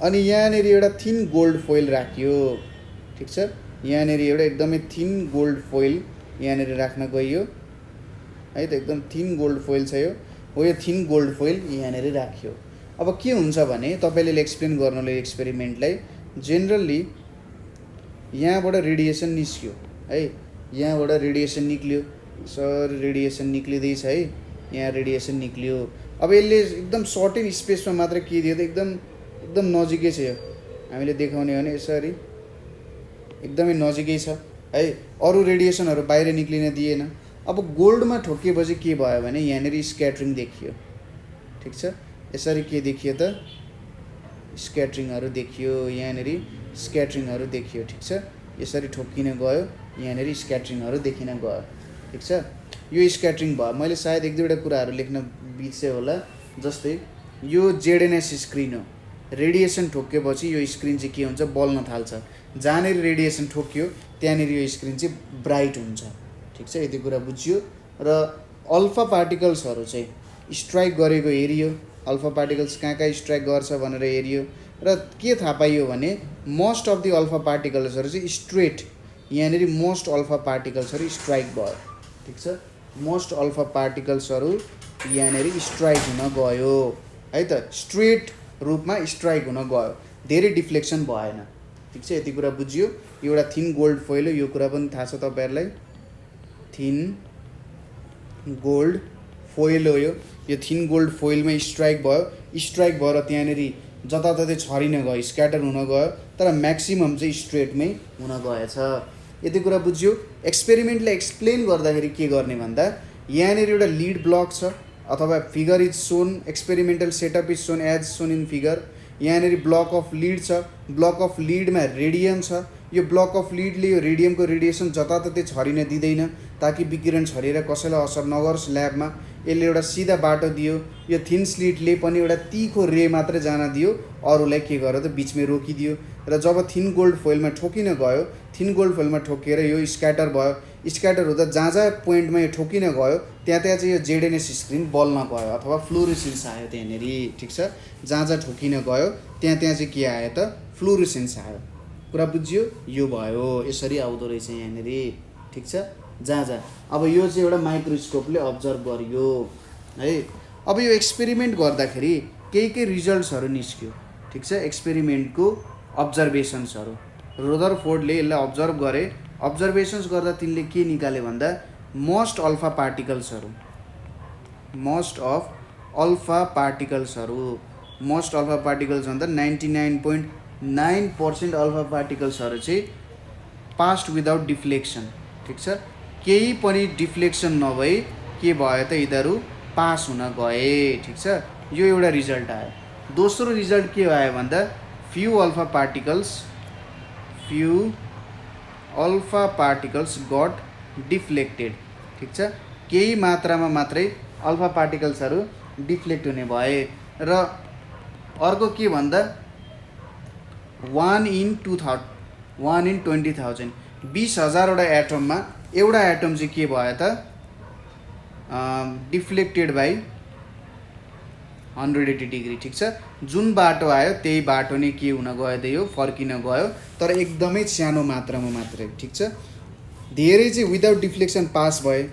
अनि यहाँनिर एउटा थिन गोल्ड फोइल राखियो, ठिक छ, यहाँनिर एउटा एकदमै थिन गोल्ड फोइल यहाँनिर राख्न गइयो है त, एकदम थिन गोल्ड फोइल छ यो हो, यो थिन गोल्ड फोइल यहाँनिर राखियो। अब के हुन्छ भने तपाईँले एक्सप्लेन गर्नुले एक्सपेरिमेन्टलाई जेनरली यहाँबाट रेडिएसन निस्क्यो है, यहाँबाट रेडिएसन निक्ल्यो, सर रेडिएसन निक्लिँदैछ है, यहाँ रेडिएसन निक्ल्यो। अब यसले एकदम सर्टेन स्पेसमा मात्र के दियो त, एकदम नजिकै छ यो, हामीले देखाउने हो भने यसरी एकदमै नजिकै छ है, अरू रेडिएसनहरू बाहिर निक्लिन दिएन। अब गोल्डमा ठोकिएपछि के भयो भने यहाँनिर स्क्याटरिङ देखियो, ठिक छ, यसरी के देखियो त, स्क्याटरिङहरू देखियो, यहाँनिर स्क्याटरिङहरू देखियो, ठिक छ, यसरी ठोकिन गयो, यहाँनिर स्क्याटरिङहरू देखिन गयो, ठिक छ। यो स्क्याटरिङ भयो। मैले सायद एक दुईवटा कुराहरू लेख्न बिर्सेँ होला, जस्तै यो जेडएनएस स्क्रिन हो, रेडिएसन ठोकिएपछि यो स्क्रिन चाहिँ के हुन्छ, बल्न थाल्छ, जहाँनिर रेडिएसन ठोकियो त्यहाँनिर यो स्क्रिन चाहिँ ब्राइट हुन्छ, ठिक छ, यति कुरा बुझियो। र अल्फा पार्टिकल्सहरू चाहिँ स्ट्राइक गरेको हेरियो, अल्फा पार्टिकल्स कहाँ कहाँ स्ट्राइक गर्छ भनेर हेरियो, र के थाहा पाइयो भने मोस्ट अफ द अल्फा पार्टिकल्सहरू चाहिँ स्ट्रेट, यहाँनिर मोस्ट अल्फा पार्टिकल्सहरू स्ट्राइक भयो, ठिक छ, मोस्ट अल्फा पार्टिकल्सहरू यहाँनिर स्ट्राइक हुन गयो है त, स्ट्रेट रूपमा स्ट्राइक हुन गयो, धेरै डिफ्लेक्सन भएन, ठिक छ, यति कुरा बुझियो। एउटा थिन गोल्ड फोइल हो, यो कुरा पनि थाहा छ तपाईँहरूलाई, थिन गोल्ड फोइल हो यो थिन गोल्ड फोइलमा स्ट्राइक भयो, स्ट्राइक भएर त्यहाँनिर जताततै छरिन गयो, स्क्याटर हुन गयो, तर म्याक्सिमम चाहिँ स्ट्रेटमै हुन गएछ। यति कुरा बुझ्यो। एक्सपेरिमेन्टलाई एक्सप्लेन गर्दाखेरि के गर्ने भन्दा यहाँनिर एउटा लिड ब्लक छ अथवा figure is shown, experimental setup is shown as shown in figure. यहाँनिर ब्लक अफ लिड छ, ब्लक अफ लिडमा रेडियम छ। यो ब्लक अफ लिडले यो रेडियमको रेडिएसन जताततै छरिन दिँदैन ताकि विकिरण छरेर कसैलाई असर नगरोस् ल्याबमा। यसले एउटा सिधा बाटो दियो। यो थिन स्लिटले पनि एउटा तिखो रे मात्रै जान दियो, अरूलाई के गर्यो त बिचमै रोकिदियो। र जब थिन गोल्ड फोइलमा ठोकिन गयो, थिन गोल्ड फोइलमा ठोकिएर यो स्क्याटर भयो। स्क्याटर हुँदा जहाँ जहाँ पोइन्टमा यो ठोकिन गयो त्यहाँ त्यहाँ चाहिँ यो जेडएनएस स्क्रिन बल्न गयो अथवा फ्लोरेसेन्स आयो त्यहाँनिर। ठिक छ, जहाँ जहाँ ठोकिन गयो त्यहाँ त्यहाँ चाहिँ के आयो त फ्लोरेसेन्स आयो। कुरा बुझ्यो? यो भयो, यसरी आउँदो रहेछ यहाँनिर। ठिक छ, जहाँ जहाँ। अब यो चाहिँ एउटा माइक्रोस्कोपले अब्जर्भ गरियो है। अब यो एक्सपेरिमेन्ट गर्दाखेरि केही रिजल्ट्सहरू निस्क्यो। ठिक छ, एक्सपेरिमेन्टको अब्जर्भेसन्सहरू रदरफोर्डले यसलाई अब्जर्भ गरे। अब्जर्भेसन्स गर्दा तिनले के निकाले भन्दा मोस्ट अल्फा पार्टिकल्सहरू, मोस्ट अल्फा पार्टिकल्स भन्दा 99.9% अल्फा पार्टिकल्सहरू चाहिँ पास्ट विदाउट डिफ्लेक्सन। ठिक छ, केही पनि डिफ्लेक्सन नभई के भयो त यिनीहरू पास हुन गए। ठिक छ, यो एउटा रिजल्ट आयो। दोस्रो रिजल्ट के आयो भन्दा few alpha particles got deflected. ठिक छ, केही मात्रामा मात्रै अल्फा पार्टिकल्सहरू डिफ्लेक्ट हुने भए। र अर्को के भन्दा 1 in 20,000 20,000वटा एटममा एउटा एटम चाहिँ के भयो त डिफ्लेक्टेड बाई 180 डिग्री। ठिक छ, जुन बाटो आयो त्यही बाटो नै के हुन गयो त यो फर्किन गयो, तर एकदमै सानो मात्रामा मात्रै। ठिक छ, धेरै चाहिँ विदाउट डिफ्लेक्सन पास भए,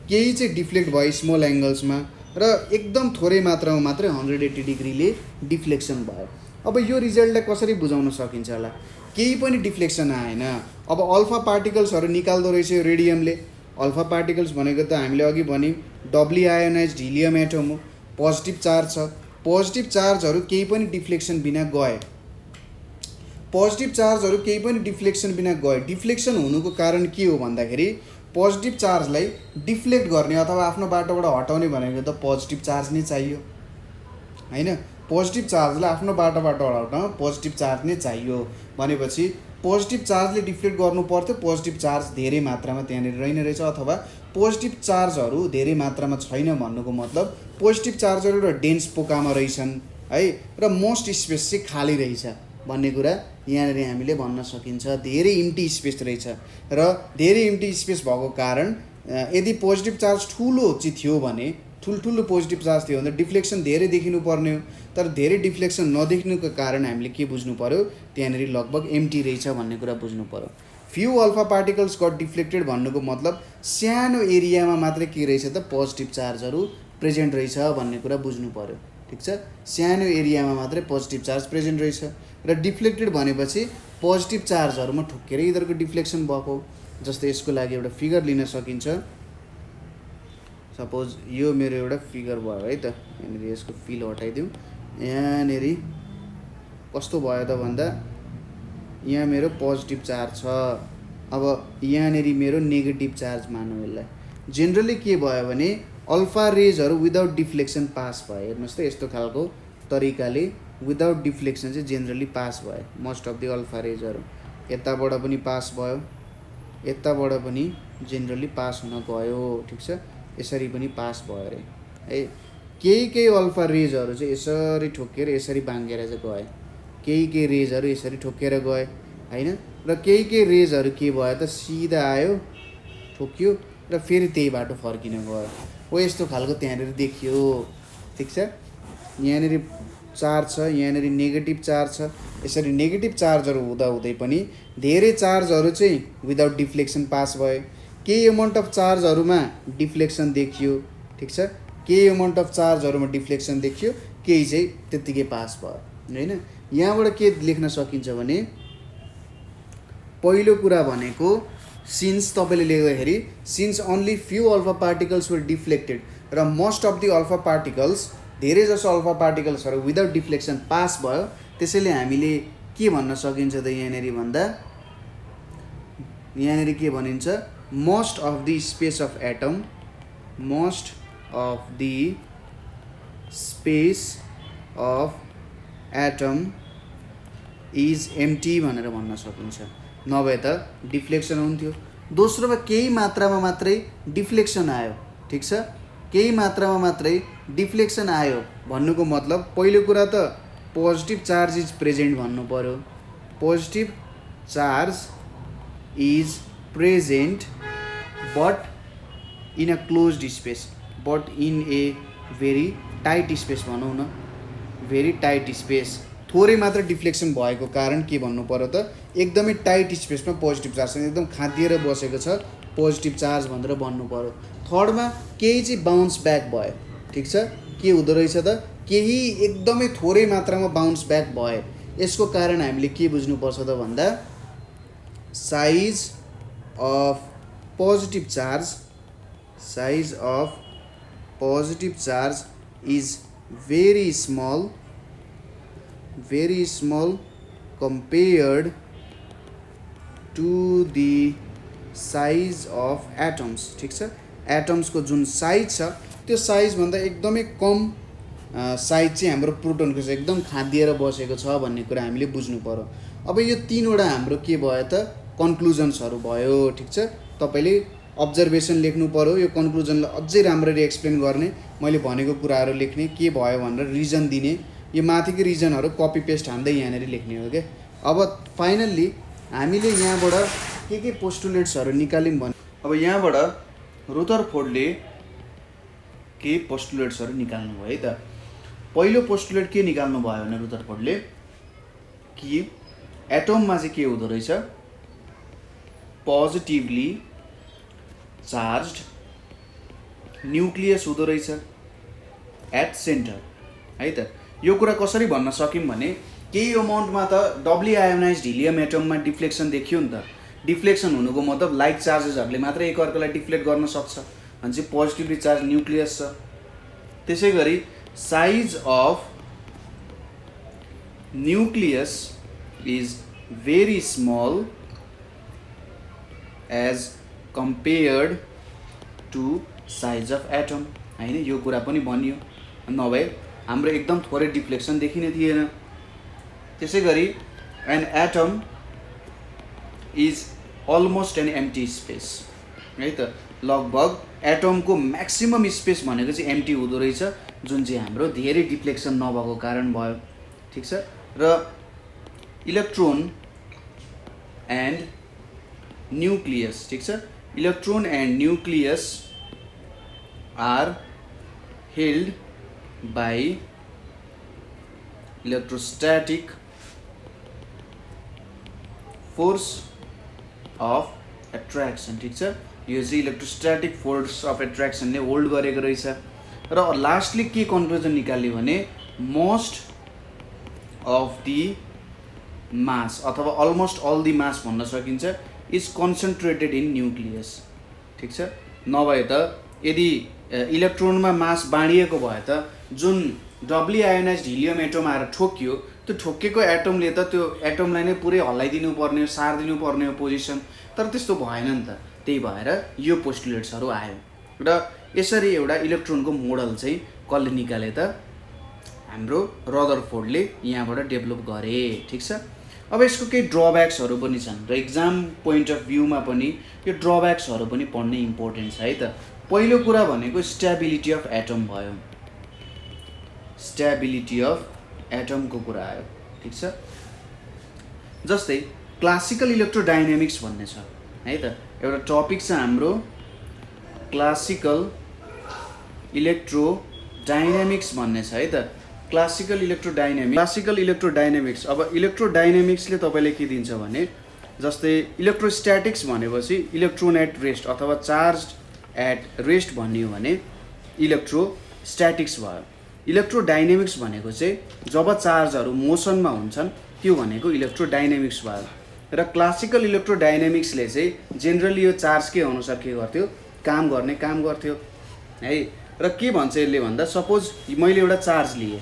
केही चाहिँ डिफ्लेक्ट भयो स्मल एङ्गल्समा, र एकदम थोरै मात्रामा मात्रै 180 डिग्रीले डिफ्लेक्सन भयो। अब यो रिजल्टलाई कसरी बुझाउन सकिन्छ होला? केही पनि डिफ्लेक्सन आएन। अब अल्फा पार्टिकल्सहरू निकाल्दो रहेछ यो रेडियमले। अल्फा पार्टिकल्स भनेको त हामीले अघि भन्यौँ डब्ली आयोनाइज्ड हिलियम एटम हो, पोजिटिभ चार्ज छ। पोजिटिभ चार्जहरू केही पनि डिफ्लेक्सन बिना गए, डिफ्लेक्सन हुनुको कारण के हो भन्दाखेरि पोजिटिभ चार्जलाई डिफ्लेक्ट गर्ने अथवा आफ्नो बाटोबाट हटाउने भनेको त पोजिटिभ चार्ज नै चाहियो हैन। पोजिटिभ चार्जलाई आफ्नो बाटोबाट हटाउन पोजिटिभ चार्ज नै चाहियो भनेपछि पोजिटिभ चार्जले डिफ्लेक्ट गर्नु पर्थ्यो। पोजिटिभ चार्ज धेरै मात्रामा त्यहाँनिर रहेन रहेछ, अथवा पोजिटिभ चार्जहरू धेरै मात्रामा छैन भन्नुको मतलब पोजिटिभ चार्जहरू एउटा डेन्स पोकामा रहेछन् है, र मोस्ट स्पेस चाहिँ खाली रहेछ भन्ने कुरा यहाँनिर हामीले भन्न सकिन्छ। धेरै इम्टी स्पेस रहेछ, र धेरै इम्टी स्पेस भएको कारण यदि पोजिटिभ चार्ज ठुलो चाहिँ थियो भने, ठुल्ठुलो पोजिटिभ चार्ज थियो भने डिफ्लेक्सन धेरै देखिनु पर्ने हो। तर धेरै डिफ्लेक्सन नदेख्नुको कारण हामीले के बुझ्नु पर्यो, त्यहाँनिर लगभग एम्टी रहेछ भन्ने कुरा बुझ्नु पर्यो। Few alpha particles got deflected भन्नुको मतलब सानो एरियामा मात्रै के रहेछ त पोजिटिभ चार्जहरू प्रेजेन्ट रहेछ भन्ने कुरा बुझ्नु पर्यो। ठिक छ, सानो एरियामा मात्रै पोजिटिभ चार्ज प्रेजेन्ट रहेछ, र डिफ्लेक्टेड भनेपछि पोजिटिभ चार्जहरूमा ठोकेर यिनीहरूको डिफ्लेक्सन भएको। जस्तै यसको लागि एउटा फिगर लिन सकिन्छ। सपोज यो मेरो एउटा फिगर भयो है त, यहाँनिर यसको फिल हटाइदिउँ। यहाँनिर कस्तो भयो त भन्दा यहाँ मेरो पोजिटिभ चार्ज छ, अब यहाँनिर मेरो नेगेटिभ चार्ज मानौँ यसलाई। जेनरली के भयो भने अल्फा रेजहरू विदाउट डिफ्लेक्सन पास भयो। हेर्नुहोस् त, यस्तो खालको तरिकाले विदाउट डिफ्लेक्सन चाहिँ जेनरली पास भयो मोस्ट अफ द अल्फा रेजहरू। यताबाट पनि पास भयो, यताबाट पनि जेनरली पास हुन गयो। ठिक छ, यसरी पनि पास भयो अरे है। केही अल्फा रेजहरू चाहिँ यसरी ठोकेर यसरी बाङ्गेर चाहिँ गए, केही रेजहरू यसरी ठोकेर गए हैन, र केही रेजहरू के भयो त सिधा आयो ठोक्यो र फेरि त्यही बाटो फर्किन गयो हो। यस्तो खालको त्यहाँनिर देखियो। ठिक छ, यहाँनिर चार्ज छ, यहाँनिर नेगेटिभ चार्ज छ। यसरी नेगेटिभ चार्जहरू हुँदै पनि धेरै चार्जहरू चाहिँ विदाउट डिफ्लेक्सन पास भए। केही अमाउन्ट अफ चार्जहरूमा डिफ्लेक्सन देखियो। ठिक छ, केही अमाउन्ट अफ चार्जहरूमा डिफ्लेक्सन देखियो, केही चाहिँ त्यत्तिकै पास भयो हैन। यहाँबाट के लेख्न सकिन्छ भने पहिलो कुरा भनेको सिन्स तपाईँले लेख्दाखेरि since only few alpha particles were deflected र most of the alpha particles धेरै जसो अल्फा पार्टिकल्सहरू विदाउट डिफ्लेक्सन पास भयो, त्यसैले हामीले के भन्न सकिन्छ त यहाँनेरि भन्दा यहाँनेरि के भनिन्छ, most of the space of atom, most of the space of atom is empty भनेर भन्न सकिन्छ। नभए त डिफ्लेक्सन हुन्थ्यो। दोस्रोमा केही मात्रामा मात्रै डिफ्लेक्सन आयो, ठिक छ, केही मात्रामा मात्रै डिफ्लेक्सन आयो भन्नुको मतलब पहिलो कुरा त पोजिटिभ चार्ज इज प्रेजेन्ट भन्नु पर्यो। Positive charge is present but in a closed space, but in A very tight space भनौँ न, भेरी टाइट स्पेस। थोरै मात्र डिफ्लेक्सन भएको कारण के भन्नु पर्यो त, एकदमै टाइट स्पेसमा पोजिटिभ चार्ज एकदम खाँदिएर बसेको छ पोजिटिभ चार्ज भनेर भन्नु पर्यो। थर्डमा केही चाहिँ बाउन्स ब्याक भयो, ठिक छ, के हुँदो रहेछ त, केही एकदमै थोरै मात्रामा बाउन्स ब्याक भयो। यसको कारण हामीले के बुझ्नुपर्छ त भन्दा size of positive charge, size of positive charge is very small compared to the size of atoms, ठिक छ। एटम्सको जुन साइज छ त्यो साइजभन्दा एकदमै कम साइज चाहिँ हाम्रो प्रोटोनको छ, एकदम खाँदिएर बसेको छ भन्ने कुरा हामीले बुझ्नु पर्यो। अब यो तीनवटा हाम्रो के भयो त कन्क्लुजन्सहरू भयो, ठिक छ। तपाईँले अब्जर्भेसन लेख्नु पर्यो, यो कन्क्लुजनलाई अझै राम्ररी एक्सप्लेन गर्ने, मैले भनेको कुराहरू लेख्ने, के भयो भनेर रिजन दिने, यो माथिको रिजनहरू कपी पेस्ट हान्दै यहाँनिर लेख्ने हो क्या। अब फाइनल्ली हामीले यहाँबाट के पोस्टुलेट्सहरू निकाल्यौँ भने, अब यहाँबाट रुदरफोर्डले के पोस्टुलेट्सहरू निकाल्नु भयो है त। पहिलो पोस्टुलेट के निकाल्नु भयो भने रुदरफोर्डले कि एटममा चाहिँ के हुँदो रहेछ, पोजिटिभली चार्ज्ड न्युक्लियस हुँदो रहेछ एट सेन्टर है त। यो कुरा कसरी भन्न सक्यौँ भने केही अमाउन्टमा त डब्ली आयोनाइज्ड हिलियम एटममा डिफ्लेक्सन देखियो नि त। डिफ्लेक्सन हुनुको मतलब लाइक चार्जेसहरूले मात्रै एकअर्कालाई डिफ्लेक्ट गर्न सक्छ भने चाहिँ पोजिटिभली चार्ज न्युक्लियस छ। त्यसै गरी size of nucleus is very small as compared to size of atom होइन, यो कुरा पनि भनियो, नभए हाम्रो एकदम थोरै डिफ्लेक्सन देखिने थिएन। त्यसै गरी an atom is almost an empty space है त। लगभग एटमको म्याक्सिमम स्पेस भनेको चाहिँ एम्प्टी हुँदो रहेछ, जुन चाहिँ हाम्रो धेरै डिफ्लेक्सन नभएको कारण भयो, ठिक छ। र इलेक्ट्रोन एन्ड न्युक्लियस, ठिक छ, electron and nucleus are held by electrostatic force of attraction, ठिक छ। यो चाहिँ इलेक्ट्रोस्टैटिक फोर्स अफ एट्र्याक्सनले होल्ड गरेको रहेछ। र लास्टली के कन्क्लुजन निकाल्यो भने मोस्ट अफ द मास अथवा अलमोस्ट अल द मास भन्न सकिन्छ इज कन्सन्ट्रेटेड इन न्युक्लियस, ठिक छ। नभए त यदि इलेक्ट्रोनमा मास बाँडिएको भए त जुन डब्ली आयोनाइज्ड हिलियम एटम आएर ठोक्यो, त्यो ठोकेको एटमले त त्यो एटमलाई नै पुरै हल्लाइदिनु पर्ने हो, सारिदिनु पर्ने हो पोजिसन, तर त्यस्तो भएन नि त। त्यही भएर यो पोस्टुलेट्सहरू आयो र यसरी एउटा इलेक्ट्रोनको मोडल चाहिँ कसले निकाले त, हाम्रो रदरफोर्डले यहाँबाट डेभलप गरे, ठिक छ। अब यसको केही ड्रब्याक्सहरू पनि छन् र एक्जाम पोइन्ट अफ भ्यूमा पनि यो ड्रब्याक्सहरू पनि पढ्ने इम्पोर्टेन्ट छ है त। पहिलो कुरा भनेको स्टेबिलिटी अफ एटम भयो, स्टेबिलिटी अफ एटमको कुरा आयो, ठिक छ। जस्तै क्लासिकल इलेक्ट्रोडाइनामिक्स भन्ने छ है त, एउटा टपिक छ हाम्रो क्लासिकल इलेक्ट्रोडाइनामिक्स भन्ने छ है त। क्लासिकल इलेक्ट्रोडाइनामिक्स। अब इलेक्ट्रोडाइनामिक्सले तपाईँले के दिन्छ भने, जस्तै इलेक्ट्रोस्ट्याटिक्स भनेपछि इलेक्ट्रोन एट रेस्ट अथवा चार्ज एट रेस्ट भन्ने हो भने इलेक्ट्रोस्ट्याटिक्स भयो। इलेक्ट्रोडाइनामिक्स भनेको चाहिँ जब चार्जहरू मोसनमा हुन्छन् त्यो भनेको इलेक्ट्रोडाइनामिक्स भयो। र क्लासिकल इलेक्ट्रोडाइनामिक्सले चाहिँ जेनरली यो चार्ज के अनुसार के गर्थ्यो, काम गर्ने काम गर्थ्यो है। र के भन्छ यसले भन्दा सपोज मैले एउटा चार्ज लिएँ,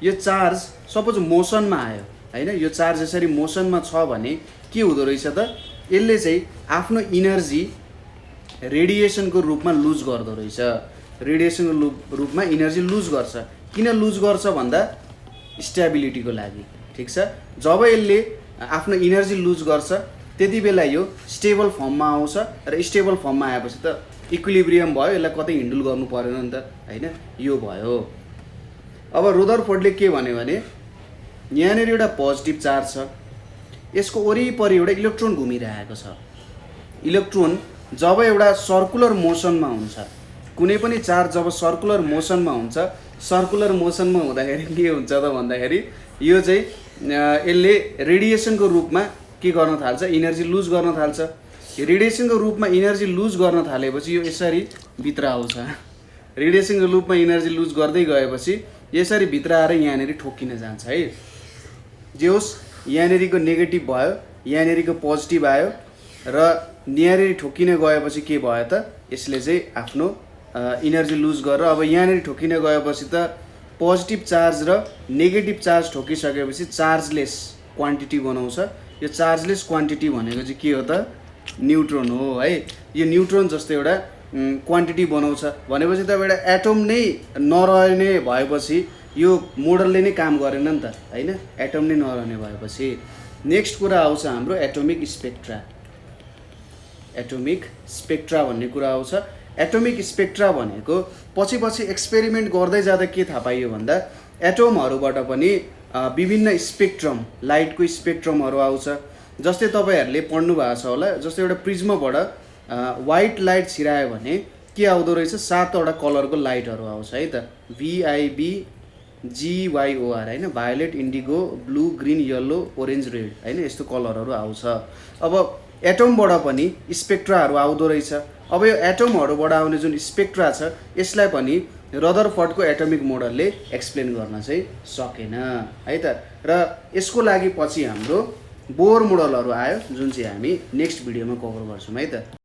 यो चार्ज सपोज मोसनमा आयो हैन, यो चार्ज यसरी मोसनमा छ भने के हुँदो रहेछ त, यसले चाहिँ आफ्नो इनर्जी रेडिएसनको रूपमा लुज गर्दो रहेछ। रेडिएसनको रूपमा इनर्जी लुज गर्छ। किन लुज गर्छ भन्दा स्टेबिलिटीको लागि, ठिक छ। जब यसले आफ्नो इनर्जी लुज गर्छ त्यति बेला यो स्टेबल फर्ममा आउँछ र स्टेबल फर्ममा आएपछि त इक्विलिब्रियम भयो, यसलाई कतै हिन्डल गर्नु परेन नि त हैन, यो भयो। अब रुदरफोर्डले के भन्यो भने यहाँनिर एउटा पोजिटिभ चार्ज छ, यसको वरिपरि एउटा इलेक्ट्रोन घुमिरहेको छ। इलेक्ट्रोन जब एउटा सर्कुलर मोसनमा हुन्छ, कुनै पनि चार्ज जब सर्कुलर मोसनमा हुन्छ, सर्कुलर मोसनमा हुँदाखेरि के हुन्छ त भन्दाखेरि यो चाहिँ यसले रेडिएसनको रूपमा के गर्न थाल्छ, इनर्जी लुज गर्न थाल्छ। रेडिएसनको रूपमा इनर्जी लुज गर्न थालेपछि यो यसरी भित्र आउँछ। रेडिएसनको रूपमा इनर्जी लुज गर्दै गएपछि यसरी भित्र आएर यहाँनिर ठोकिन जान्छ है। जे होस्, यहाँनिरको नेगेटिभ भयो, यहाँनिरको पोजिटिभ आयो र यहाँनिर ठोकिन गएपछि के भयो त, यसले चाहिँ आफ्नो इनर्जी लुज गरेर अब यहाँनिर ठोकिन गएपछि त पोजिटिभ चार्ज र नेगेटिभ चार्ज ठोकिसकेपछि चार्जलेस क्वान्टिटी बनाउँछ। यो चार्जलेस क्वान्टिटी भनेको चाहिँ के हो त, न्युट्रोन हो है। यो न्युट्रोन जस्तो एउटा क्वान्टिटी बनाउँछ भनेपछि त एउटा एटम नै नरहने भएपछि यो मोडलले नै काम गरेन नि त हैन, एटम नै नरहने भएपछि। नेक्स्ट कुरा आउँछ हाम्रो एटोमिक स्पेक्ट्रा। एटोमिक स्पेक्ट्रा भन्ने कुरा आउँछ। एटोमिक स्पेक्ट्रा भनेको पछि एक्सपेरिमेन्ट गर्दै जाँदा के थाहा पाइयो भन्दा एटमहरूबाट पनि विभिन्न स्पेक्ट्रम, लाइटको स्पेक्ट्रमहरू आउँछ। जस्तै तपाईँहरूले पढ्नु भएको छ होला, जस्तै एउटा प्रिज्मबाट वाइट लाइट छिरायो भने के आउँदो रहेछ, 7वटा कलरको लाइटहरू आउँछ है त, VIBGYOR हैन, violate, indigo, blue, green, yellow, orange, red हैन, यस्तो कलरहरू आउँछ। अब एटमबाट पनि स्पेक्ट्राहरू आउँदो रहेछ। अब यो एटमहरूबाट आउने जुन स्पेक्ट्रा छ यसलाई पनि रदरफोर्डको एटोमिक मोडलले एक्सप्लेन गर्न चाहिँ सकेन है त। र यसको लागि पछि हाम्रो बोर मोडलहरू आयो जुन चाहिँ हामी नेक्स्ट भिडियोमा कभर गर्छौँ है त।